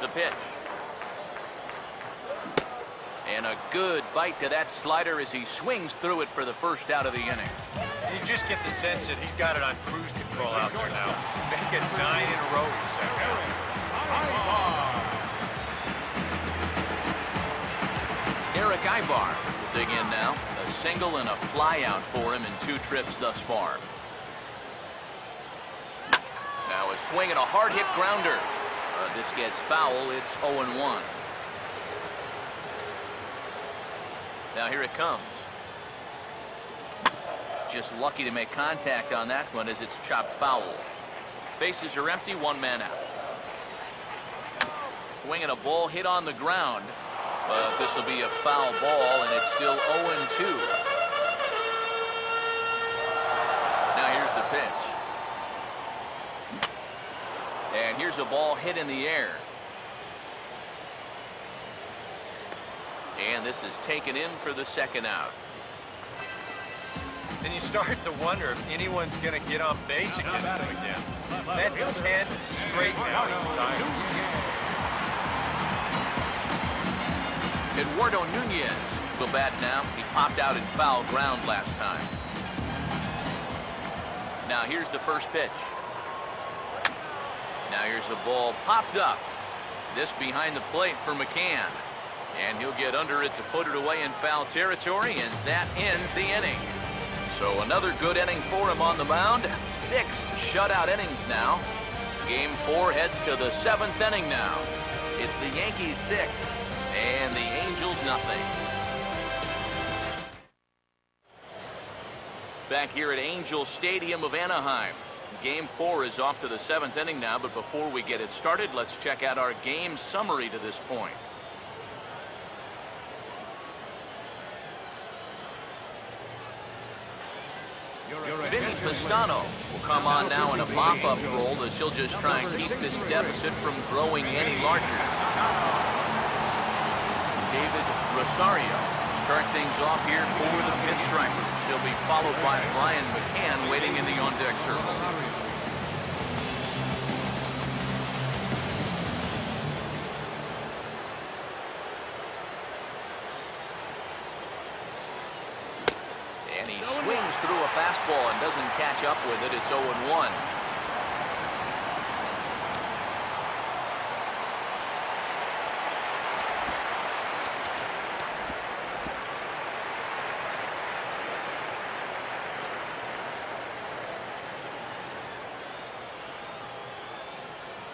The pitch. And a good bite to that slider as he swings through it for the first out of the inning. You just get the sense that he's got it on cruise control out there now. Make it 9 in a row, he's set down. Eric Ibar will dig in now. A single and a fly out for him in 2 trips thus far. Now a swing and a hard hit grounder. This gets foul. It's 0-1. Now here it comes. Just lucky to make contact on that one as it's chopped foul. Bases are empty, 1 man out. Swinging a ball hit on the ground. But this will be a foul ball, and it's still 0-2. Now here's the pitch. And here's a ball hit in the air. And this is taken in for the second out. And you start to wonder if anyone's going to get on base against him again. That's 10 straight now. Eduardo Nunez will bat now. He popped out in foul ground last time. Now here's the first pitch. Now here's the ball popped up. This behind the plate for McCann. And he'll get under it to put it away in foul territory, and that ends the inning. So another good inning for him on the mound. 6 shutout innings now. Game 4 heads to the 7th inning now. It's the Yankees 6 and the Angels nothing. Back here at Angels Stadium of Anaheim. Game 4 is off to the 7th inning now, but before we get it started, let's check out our game summary to this point. Vinny Pistano will come on now in a mop-up role as he'll just try and keep this deficit from growing any larger. David Rosario start things off here for the Pinstripers. He'll be followed by Brian McCann waiting in the on-deck circle. And he swings through a fastball and doesn't catch up with it. It's 0-1.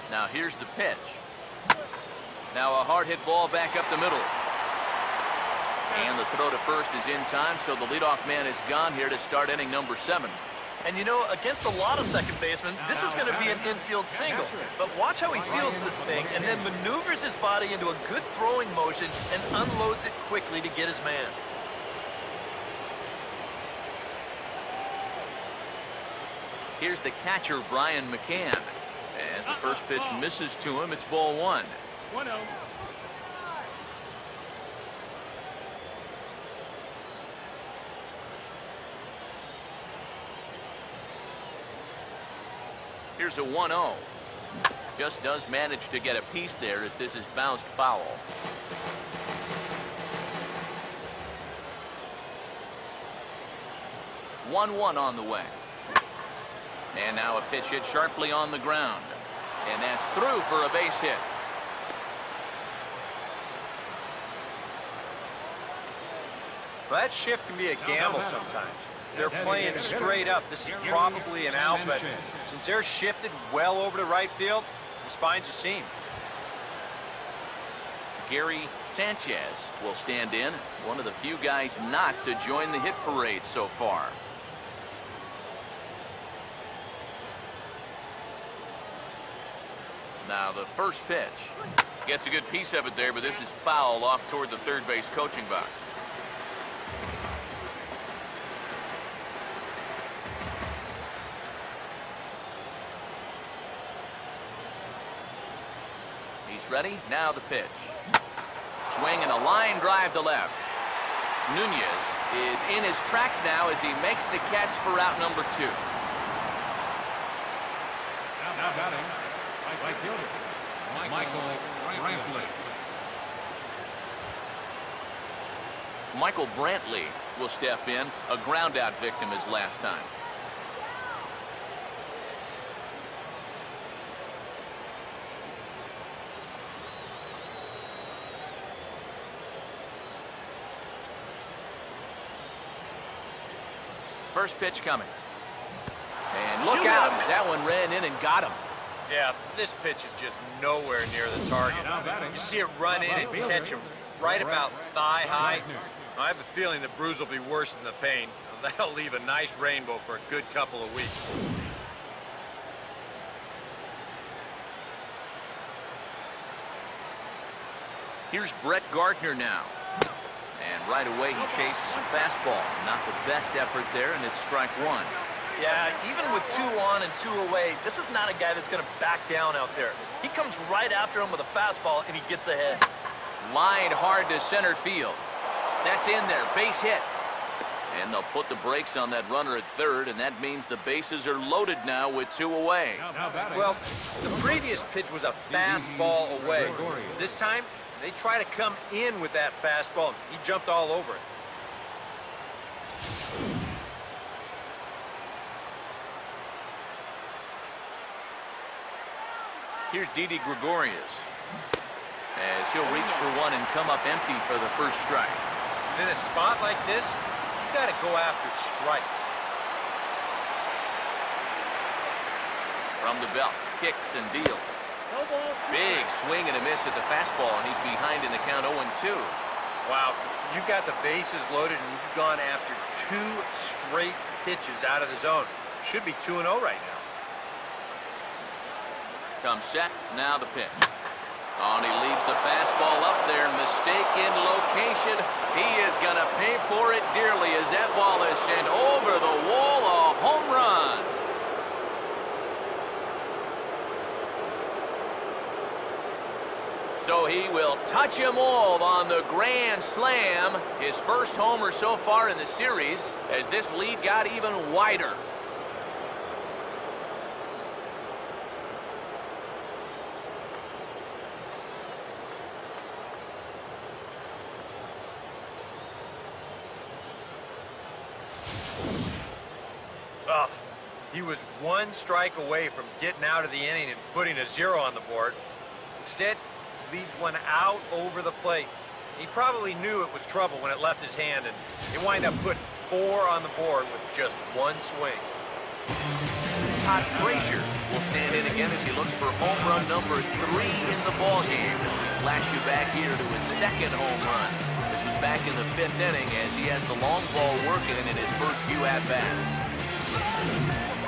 Now here's the pitch. Now a hard hit ball back up the middle. And the throw to first is in time, so the leadoff man is gone here to start inning number 7. And you know, against a lot of second basemen, this is going to be an infield single. But watch how he fields this thing and then maneuvers his body into a good throwing motion and unloads it quickly to get his man. Here's the catcher, Brian McCann. As the first pitch misses to him, it's ball 1. 1-0. Here's a 1-0. Just does manage to get a piece there as this is bounced foul. One on the way. And now a pitch hit sharply on the ground. And that's through for a base hit. Well, that shift can be a gamble sometimes. They're playing straight up. This is probably an out, but since they're shifted well over to right field, this finds a seam. Gary Sanchez will stand in, one of the few guys not to join the hit parade so far. Now the first pitch. Gets a good piece of it there, but this is foul off toward the third base coaching box. He's ready. Now the pitch. Swing and a line drive to left. Nunez is in his tracks now as he makes the catch for out number 2. Now batting, right fielder, Michael Brantley. Michael Brantley will step in, a ground out victim his last time. First pitch coming. And look out, as that one ran in and got him. Yeah, this pitch is just nowhere near the target. You see it run in and catch him right about thigh high. I have a feeling the bruise will be worse than the pain. That'll leave a nice rainbow for a good couple of weeks. Here's Brett Gardner now. And right away he chases a fastball. Not the best effort there, and it's strike 1. Yeah, even with 2 on and 2 away, this is not a guy that's going to back down out there. He comes right after him with a fastball, and he gets ahead. Lined hard to center field. That's in there, base hit. And they'll put the brakes on that runner at third, and that means the bases are loaded now with 2 away. Well, the previous pitch was a fastball away. This time, they try to come in with that fastball. He jumped all over it. Here's Didi Gregorius, as he'll reach for one and come up empty for the first strike. In a spot like this, you got to go after strikes. From the belt, kicks and deals. Big swing and a miss at the fastball, and he's behind in the count 0-2. Wow, you've got the bases loaded, and you've gone after 2 straight pitches out of the zone. Should be 2-0 right now. Comes set, now the pitch. Oh, and he leaves the fastball up there. Mistaken location. He is going to pay for it dearly as that ball is sent over the wall. A home run. So he will touch them all on the grand slam. His first homer so far in the series as this lead got even wider. He was 1 strike away from getting out of the inning and putting a 0 on the board. Instead, leaves one out over the plate. He probably knew it was trouble when it left his hand, and he wind up putting 4 on the board with just 1 swing. Todd Frazier will stand in again as he looks for home run number 3 in the ballgame. As we flash you back here to his 2nd home run. This was back in the 5th inning as he has the long ball working in his first few at-bats.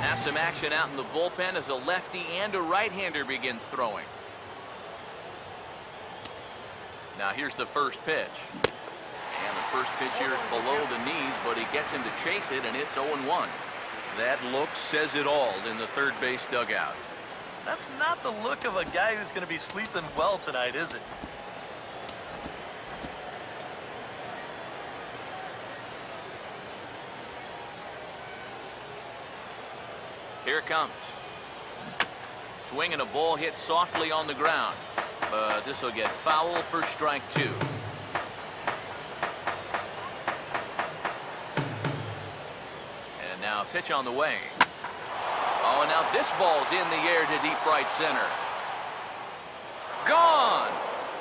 Has some action out in the bullpen as a lefty and a right-hander begin throwing. Now here's the first pitch. And the first pitch here is below the knees, but he gets him to chase it, and it's 0-1. That look says it all in the third base dugout. That's not the look of a guy who's going to be sleeping well tonight, is it? Here it comes. Swing and a ball hit softly on the ground. But this will get foul for strike 2. And now a pitch on the way. Oh, and now this ball's in the air to deep right center. Gone!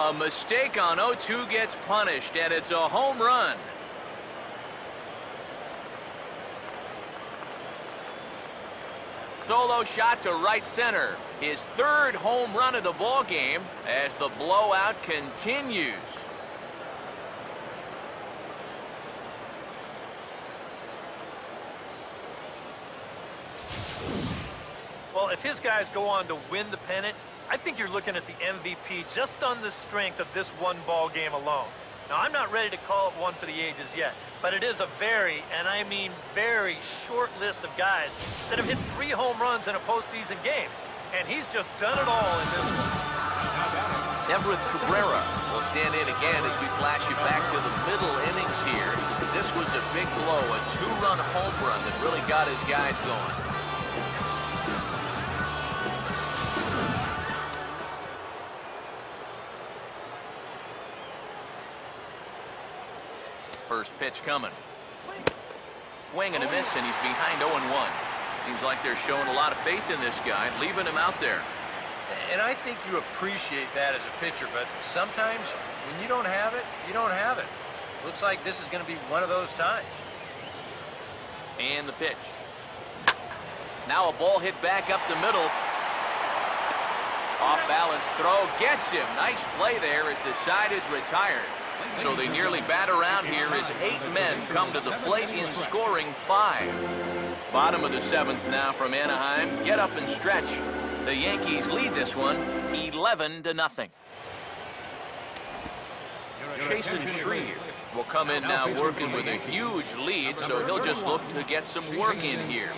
A mistake on 0-2 gets punished, and it's a home run. solo shot to right center. His third home run of the ball game as the blowout continues. Well, if his guys go on to win the pennant, I think you're looking at the MVP just on the strength of this one ball game alone. Now, I'm not ready to call it one for the ages yet, but it is a very, and I mean very, short list of guys that have hit 3 home runs in a postseason game. And he's just done it all in this one. Everett Cabrera will stand in again as we flash you back to the middle innings here. This was a big blow, a 2-run home run that really got his guys going. First pitch coming. Swing and a miss, and he's behind 0-1. Seems like they're showing a lot of faith in this guy, leaving him out there. And I think you appreciate that as a pitcher, but sometimes when you don't have it, you don't have it. Looks like this is going to be one of those times. And the pitch. Now a ball hit back up the middle. Off balance throw gets him. Nice play there as the side is retired. So they nearly bat around here as 8 men come to the plate in scoring 5. Bottom of the 7th now from Anaheim. Get up and stretch. The Yankees lead this one 11-0. Jason Shreve will come in now working with a huge lead, so he'll just look to get some work in here.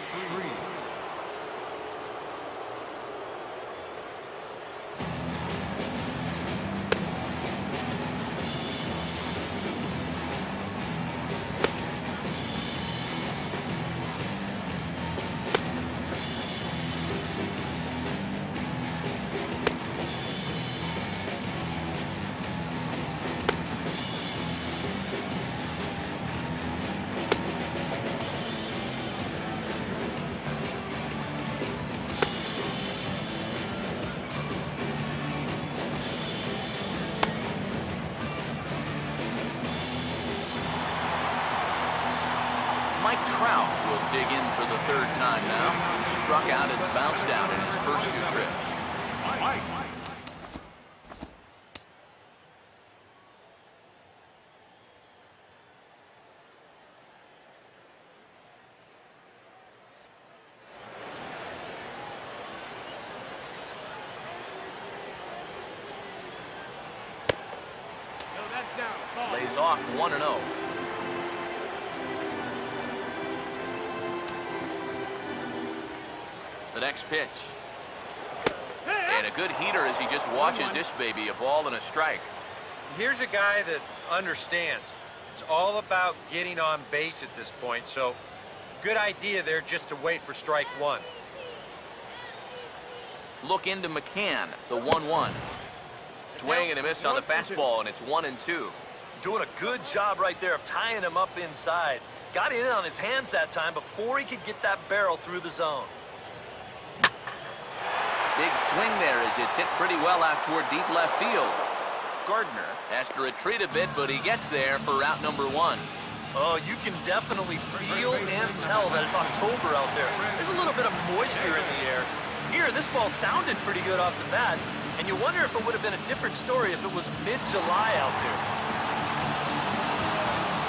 Mike Trout will dig in for the 3rd time now. He struck out and bounced out in his first 2 trips. Lays off 1-0. The next pitch. And a good heater as he just watches this baby, a ball and a strike. Here's a guy that understands. It's all about getting on base at this point, so good idea there just to wait for strike 1. Look into McCann, the 1-1. Swing and a miss on the fastball, and it's 1-2. Doing a good job right there of tying him up inside. Got in on his hands that time before he could get that barrel through the zone. Big swing there as it's hit pretty well out toward deep left field. Gardner has to retreat a bit, but he gets there for route number 1. Oh, you can definitely feel and tell that it's October out there. There's a little bit of moisture in the air. Here, this ball sounded pretty good off the bat, and you wonder if it would have been a different story if it was mid-July out there.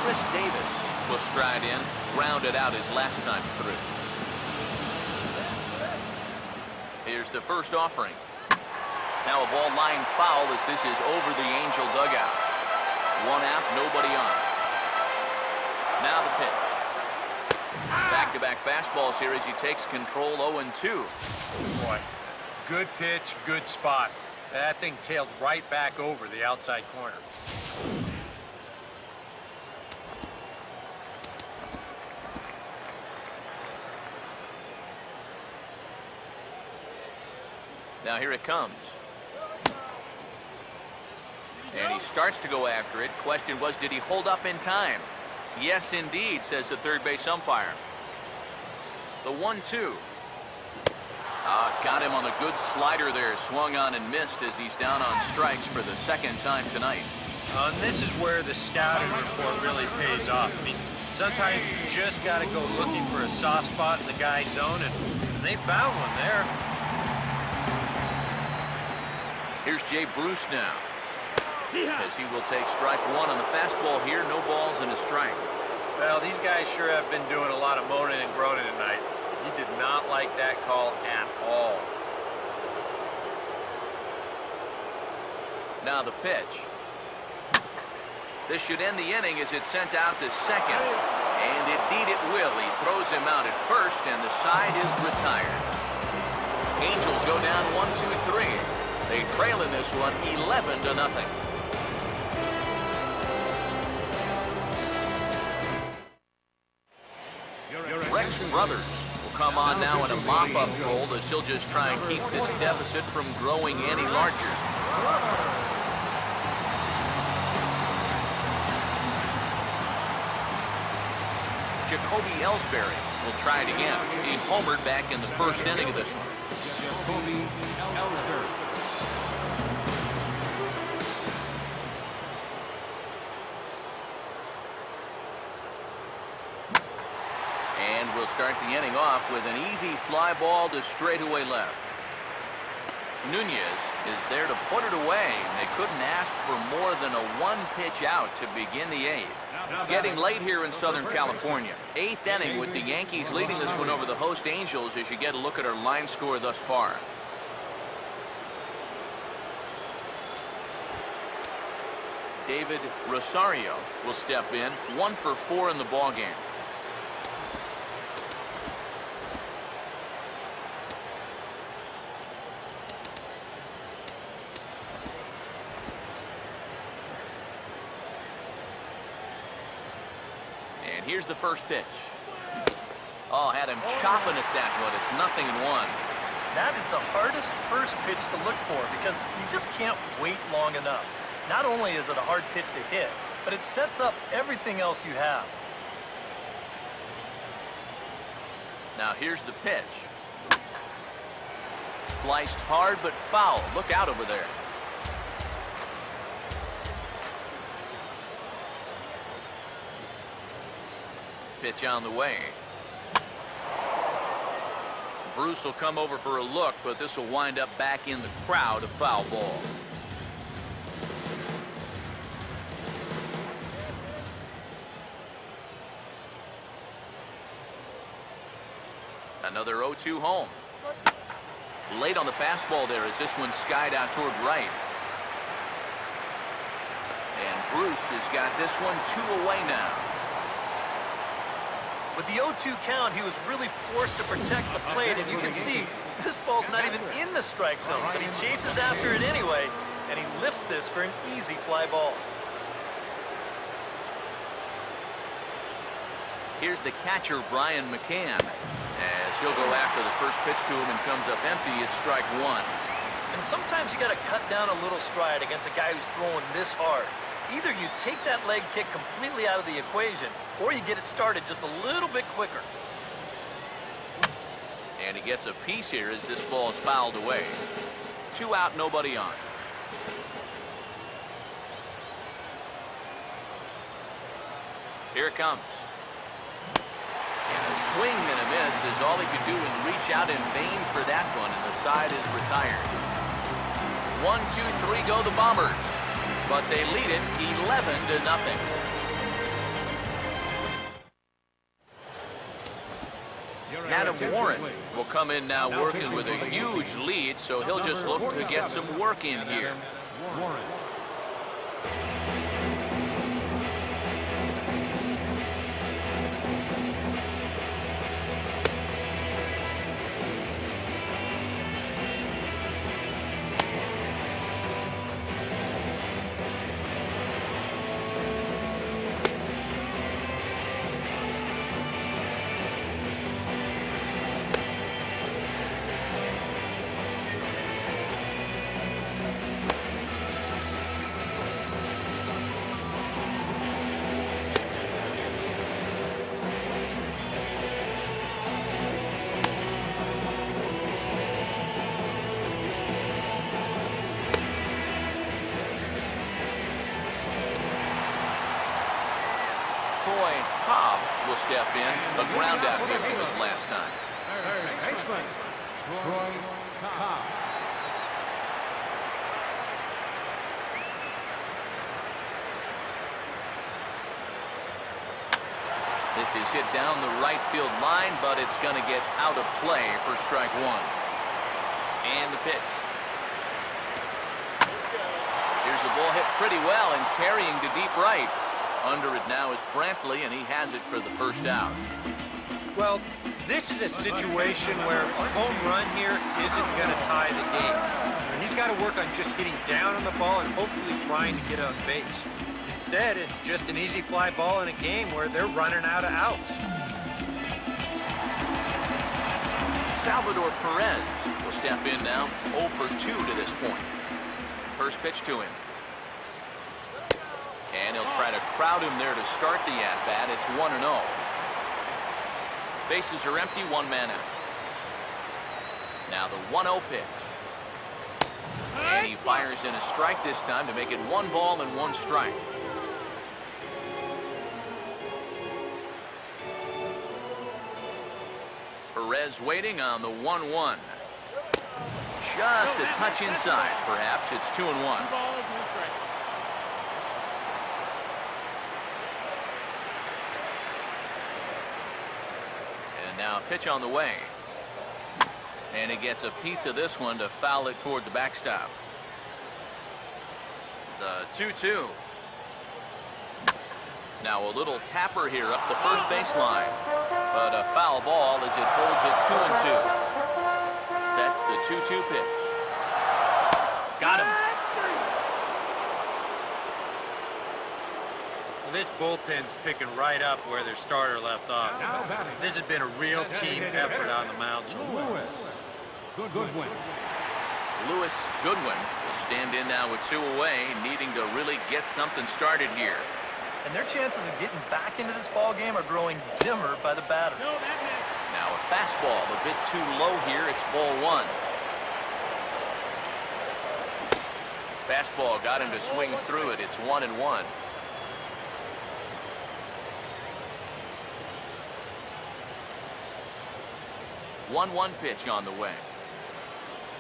Chris Davis will stride in, grounded out his last time through. Here's the first offering. Now a ball line foul as this is over the Angel dugout. 1 out, nobody on. Now the pitch. Back-to-back fastballs here as he takes control 0-2. Boy, good pitch, good spot. That thing tailed right back over the outside corner. Now here it comes. And he starts to go after it. Question was, did he hold up in time? Yes, indeed, says the third base umpire. The 1-2. Got him on the good slider there. Swung on and missed as he's down on strikes for the 2nd time tonight. And this is where the scouting report really pays off. I mean, sometimes you just got to go looking for a soft spot in the guy's zone, and They found one there. Here's Jay Bruce now, as he will take strike one on the fastball here. No balls and a strike. Well, these guys sure have been doing a lot of moaning and groaning tonight. He did not like that call at all. Now the pitch. This should end the inning as it's sent out to second. And indeed it will. He throws him out at first, and the side is retired. Angels go down 1-2-3. They trail in this one 11-0. Rex Brothers will come on now in a mop-up role as he'll just try and keep this deficit from growing any larger. Jacoby Ellsbury will try it again. He homered back in the first inning of this one. Jacoby Ellsbury. And we'll start the inning off with an easy fly ball to straightaway left. Nunez is there to put it away. They couldn't ask for more than a one-pitch out to begin the eighth. Getting late here in Southern California. Eighth inning with the Yankees leading this one over the host Angels as you get a look at our line score thus far. David Rosario will step in, 1 for 4 in the ballgame. And here's the first pitch. Oh, had him chopping at that one. It's 0-1. That is the hardest first pitch to look for because you just can't wait long enough. Not only is it a hard pitch to hit, but it sets up everything else you have. Now here's the pitch. Sliced hard but foul. Look out over there. Pitch on the way. Bruce will come over for a look, but this will wind up back in the crowd, a foul ball. Another 0-2 home. Late on the fastball there as this one skied out toward right. And Bruce has got this one 2 away now. With the 0-2 count, he was really forced to protect the plate, and you can see this ball's not even in the strike zone, but he chases after it anyway, and he lifts this for an easy fly ball. Here's the catcher, Brian McCann, as he'll go after the first pitch to him and comes up empty. It's strike one. And sometimes you got to cut down a little stride against a guy who's throwing this hard. Either you take that leg kick completely out of the equation, or you get it started just a little bit quicker. And he gets a piece here as this ball is fouled away. 2 out, nobody on. Here it comes. And a swing and a miss as all he could do is reach out in vain for that one, and the side is retired. 1, 2, 3 go the Bombers, but they lead it 11-0. Adam Warren will come in now working with a huge lead, so he'll just look to get some work in here. Warren. Cobb will step in, a ground out here from his last time. baseman, Troy Cobb. This is hit down the right field line, but it's going to get out of play for strike one. And the pitch. Here's the ball hit pretty well and carrying to deep right. Under it now is Brantley, and he has it for the first out. Well, this is a situation where a home run here isn't going to tie the game. And he's got to work on just hitting down on the ball and hopefully trying to get on base. Instead, it's just an easy fly ball in a game where they're running out of outs. Salvador Perez will step in now, 0 for 2 to this point. First pitch to him. And he'll try to crowd him there to start the at-bat. It's 1-0. Bases are empty, one man out. Now the 1-0 pitch. And he fires in a strike this time to make it 1 ball and 1 strike. Perez waiting on the 1-1. Just a touch inside, perhaps. It's 2-1. And now a pitch on the way. And he gets a piece of this one to foul it toward the backstop. The 2-2. Now a little tapper here up the first baseline. But a foul ball as it holds it 2-2. Sets the 2-2 pitch. Got him. Well, this bullpen's picking right up where their starter left off. This has been a real team effort on the mound so far. Goodwin. Lewis Goodwin will stand in now with 2 away, needing to really get something started here. And their chances of getting back into this ball game are growing dimmer by the batter. Now a fastball a bit too low here. It's ball 1. Fastball got him to swing through it. It's 1-1. One pitch on the way.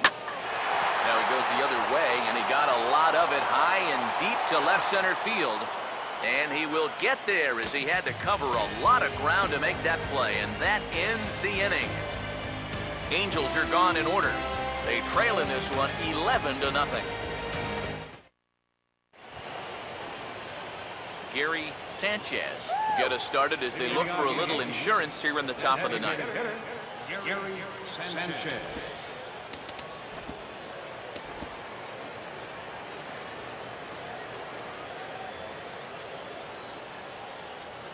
Now he goes the other way, and he got a lot of it high and deep to left center field. And he will get there as he had to cover a lot of ground to make that play. And that ends the inning. Angels are gone in order. They trail in this one 11-0. Gary Sanchez get us started as they look for a little insurance here in the top of the ninth. Gary Sanchez.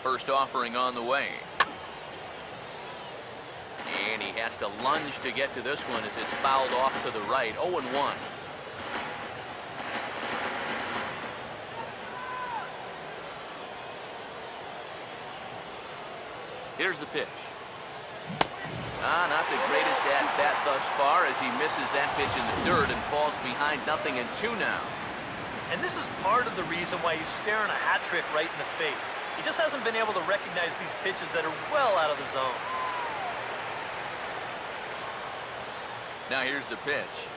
First offering on the way. And he has to lunge to get to this one as it's fouled off to the right. 0-1. Here's the pitch. Not the greatest at-bat thus far as he misses that pitch in the dirt and falls behind 0-2 now. And this is part of the reason why he's staring a hat trick right in the face. He just hasn't been able to recognize these pitches that are well out of the zone. Now here's the pitch.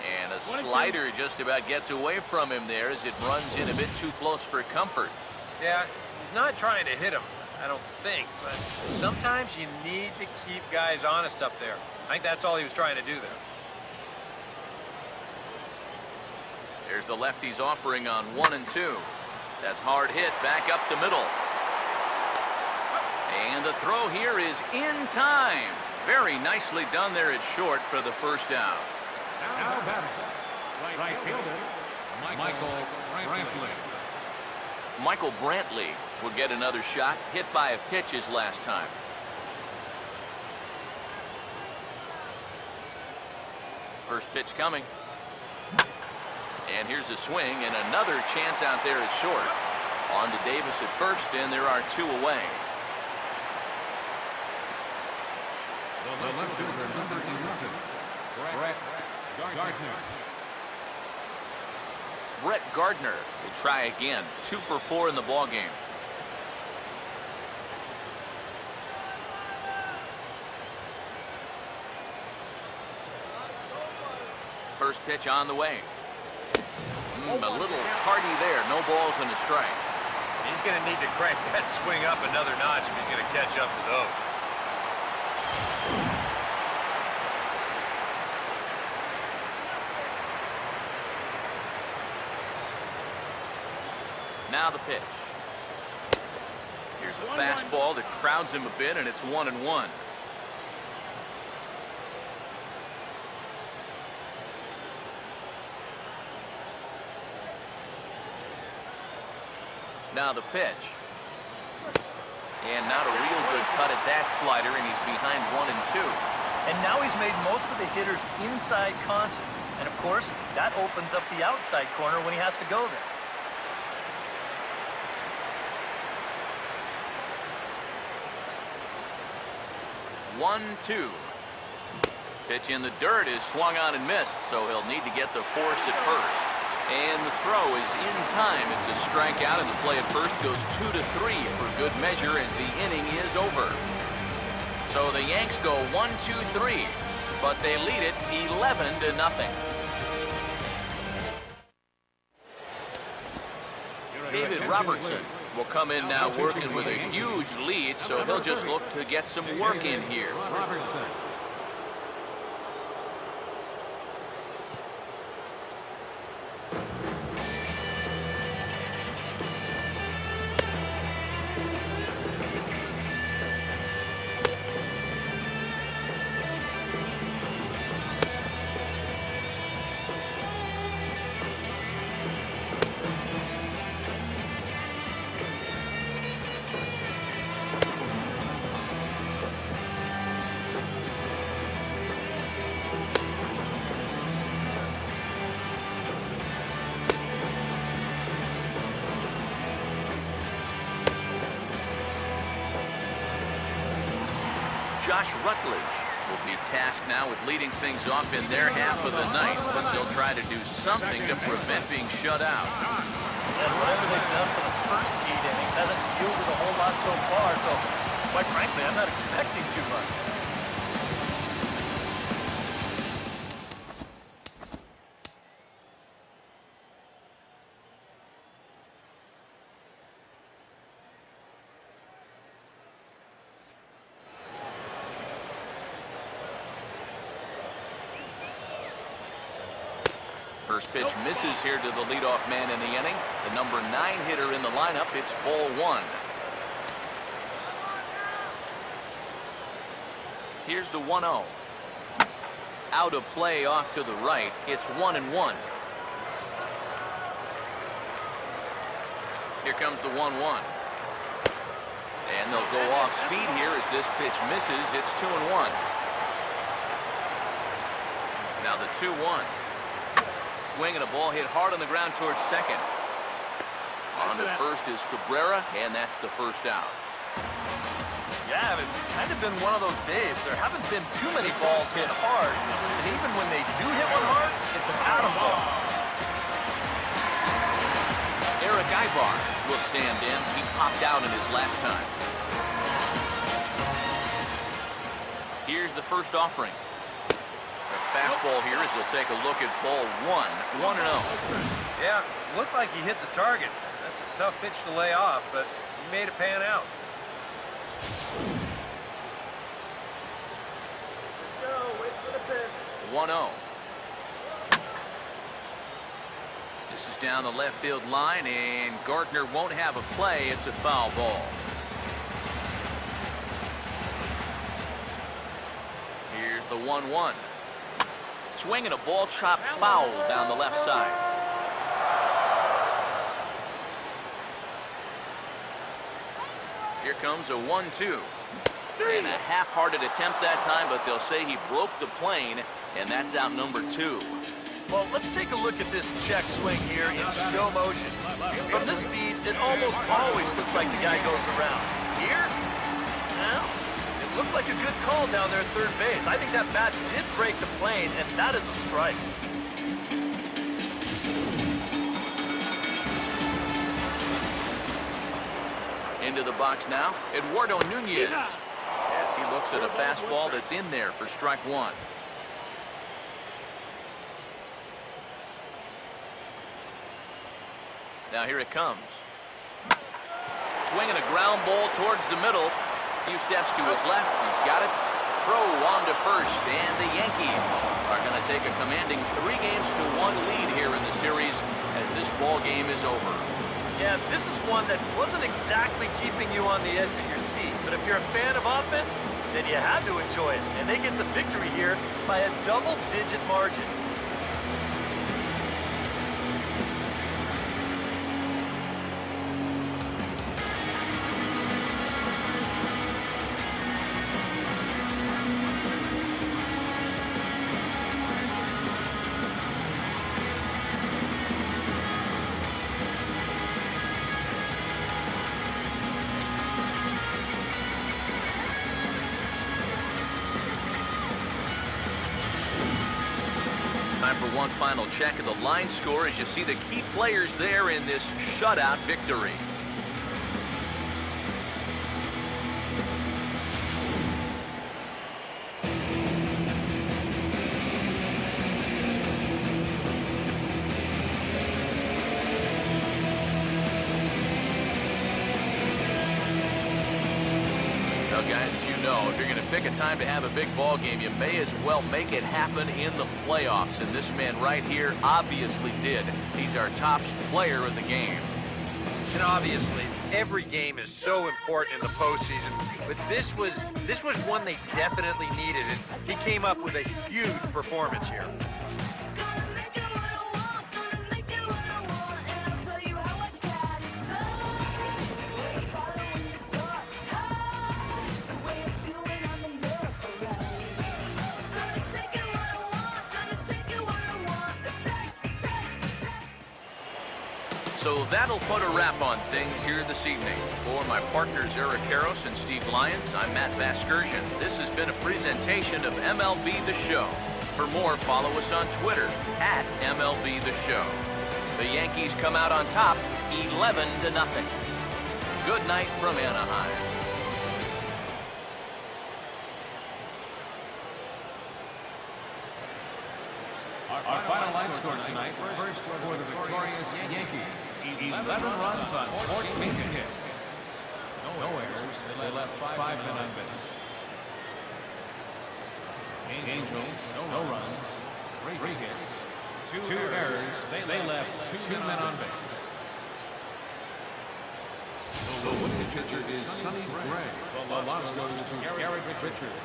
And a slider just about gets away from him there as it runs in a bit too close for comfort. Yeah, he's not trying to hit him, I don't think, but sometimes you need to keep guys honest up there. I think that's all he was trying to do there. There's the lefty's offering on 1 and 2. That's hard hit back up the middle. And the throw here is in time. Very nicely done there at short for the first out. Now batting, right fielder, Michael Brantley. Michael Brantley will get another shot, hit by a pitch his last time. First pitch coming. And here's a swing, and another chance out there is short. On to Davis at first, and there are 2 away. The left fielder, number 11, Brett Gardner. Brett Gardner will try again. 2 for 4 in the ballgame. First pitch on the way. A little tardy there. No balls and a strike. He's going to need to crank that swing up another notch if he's going to catch up to those. Now the pitch. Here's a fastball that crowds him a bit, and it's 1-1. Now the pitch. And not a real good cut at that slider, and he's behind 1-2. And now he's made most of the hitters inside conscious. And of course, that opens up the outside corner when he has to go there. One, two. Pitch in the dirt is swung on and missed, so he'll need to get the force at first. And the throw is in time. It's a strikeout, and the play at first goes 2-3 for good measure as the inning is over. So the Yanks go 1-2-3, but they lead it 11-0. David Robertson will come in now working with a huge lead, so he'll just look to get some work in here. Robertson. Josh Rutledge will be tasked now with leading things off in their half of the ninth, but they'll try to do something to prevent being shut out. And whatever they've done for the first 8 innings hasn't yielded a whole lot so far, so quite frankly, I'm not expecting too much. First pitch misses here to the leadoff man in the inning. The number 9 hitter in the lineup. It's ball 1. Here's the 1-0. Out of play off to the right. It's 1-1. Here comes the 1-1. And they'll go off speed here as this pitch misses. It's 2-1. Now the 2-1. Swing and a ball hit hard on the ground towards second. On to first is Cabrera, and that's the first out. Yeah, it's kind of been one of those days. There haven't been too many balls hit hard, and even when they do hit one hard, it's an atom ball. Eric Ibar will stand in. He popped out in his last time. Here's the first offering. A fastball here as they'll take a look at ball 1. 1-0. Yeah, looked like he hit the target. That's a tough pitch to lay off, but he made it pan out. 1-0. This is down the left field line, and Gartner won't have a play. It's a foul ball. Here's the 1-1. Swinging a ball chopped foul down the left side. Here comes a 1-2. And a half-hearted attempt that time, but they'll say he broke the plane, and that's out number 2. Well, let's take a look at this check swing here in slow motion. From this speed, it almost always looks like the guy goes around. Here, now, it looked like a good call down there at third base. I think that bat did break the plane, and that is a strike. Into the box now, Eduardo Nunez. As he looks at a fastball that's in there for strike 1. Now here it comes. Swinging a ground ball towards the middle. A few steps to his left. He's got it. Throw on to first, and the Yankees are going to take a commanding 3-1 lead here in the series as this ball game is over. Yeah, this is one that wasn't exactly keeping you on the edge of your seat, but if you're a fan of offense, then you had to enjoy it, and they get the victory here by a double-digit margin. Time for one final check of the line score as you see the key players there in this shutout victory. Well, guys, as you know, if you're going to pick a time to have a big ball game, you may as well make it happen in the playoffs. And this man right here obviously did. He's our top player of the game. And obviously, every game is so important in the postseason, but this was one they definitely needed, and he came up with a huge performance here. So that'll put a wrap on things here this evening. For my partners Eric Karros and Steve Lyons, I'm Matt Vasgersian. This has been a presentation of MLB The Show. For more, follow us on Twitter at MLB The Show. The Yankees come out on top, 11-0. Good night from Anaheim. Our final line score tonight, first for the victorious Yankees. 11 runs on 14 hits. No errors. They left 5 men on base. Angels, no runs. 3 hits. 2 errors. They left 2 men on base. The winning pitcher is Sonny Gray. The loss goes to Garrett Richards.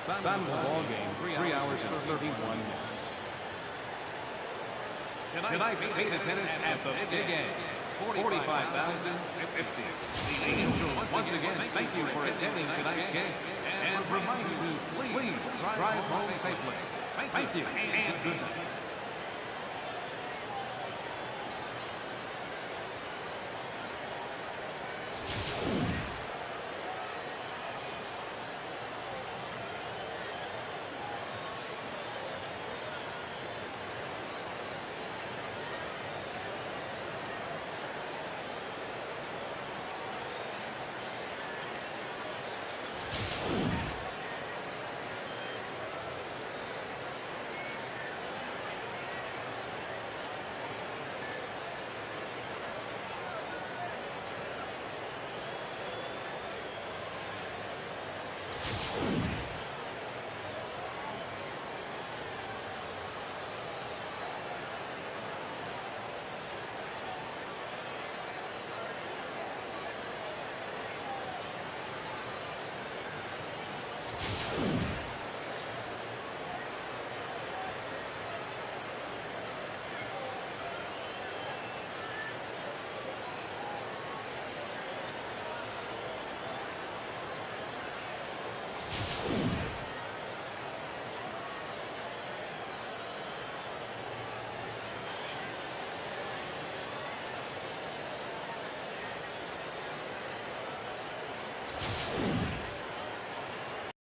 Time of the ball game, 3 hours and 31 minutes. Tonight's paid attendance at the Big A, 45,050. The Angels, once again, thank you for attending tonight's game and remind you to please drive home safely. Thank you and good night.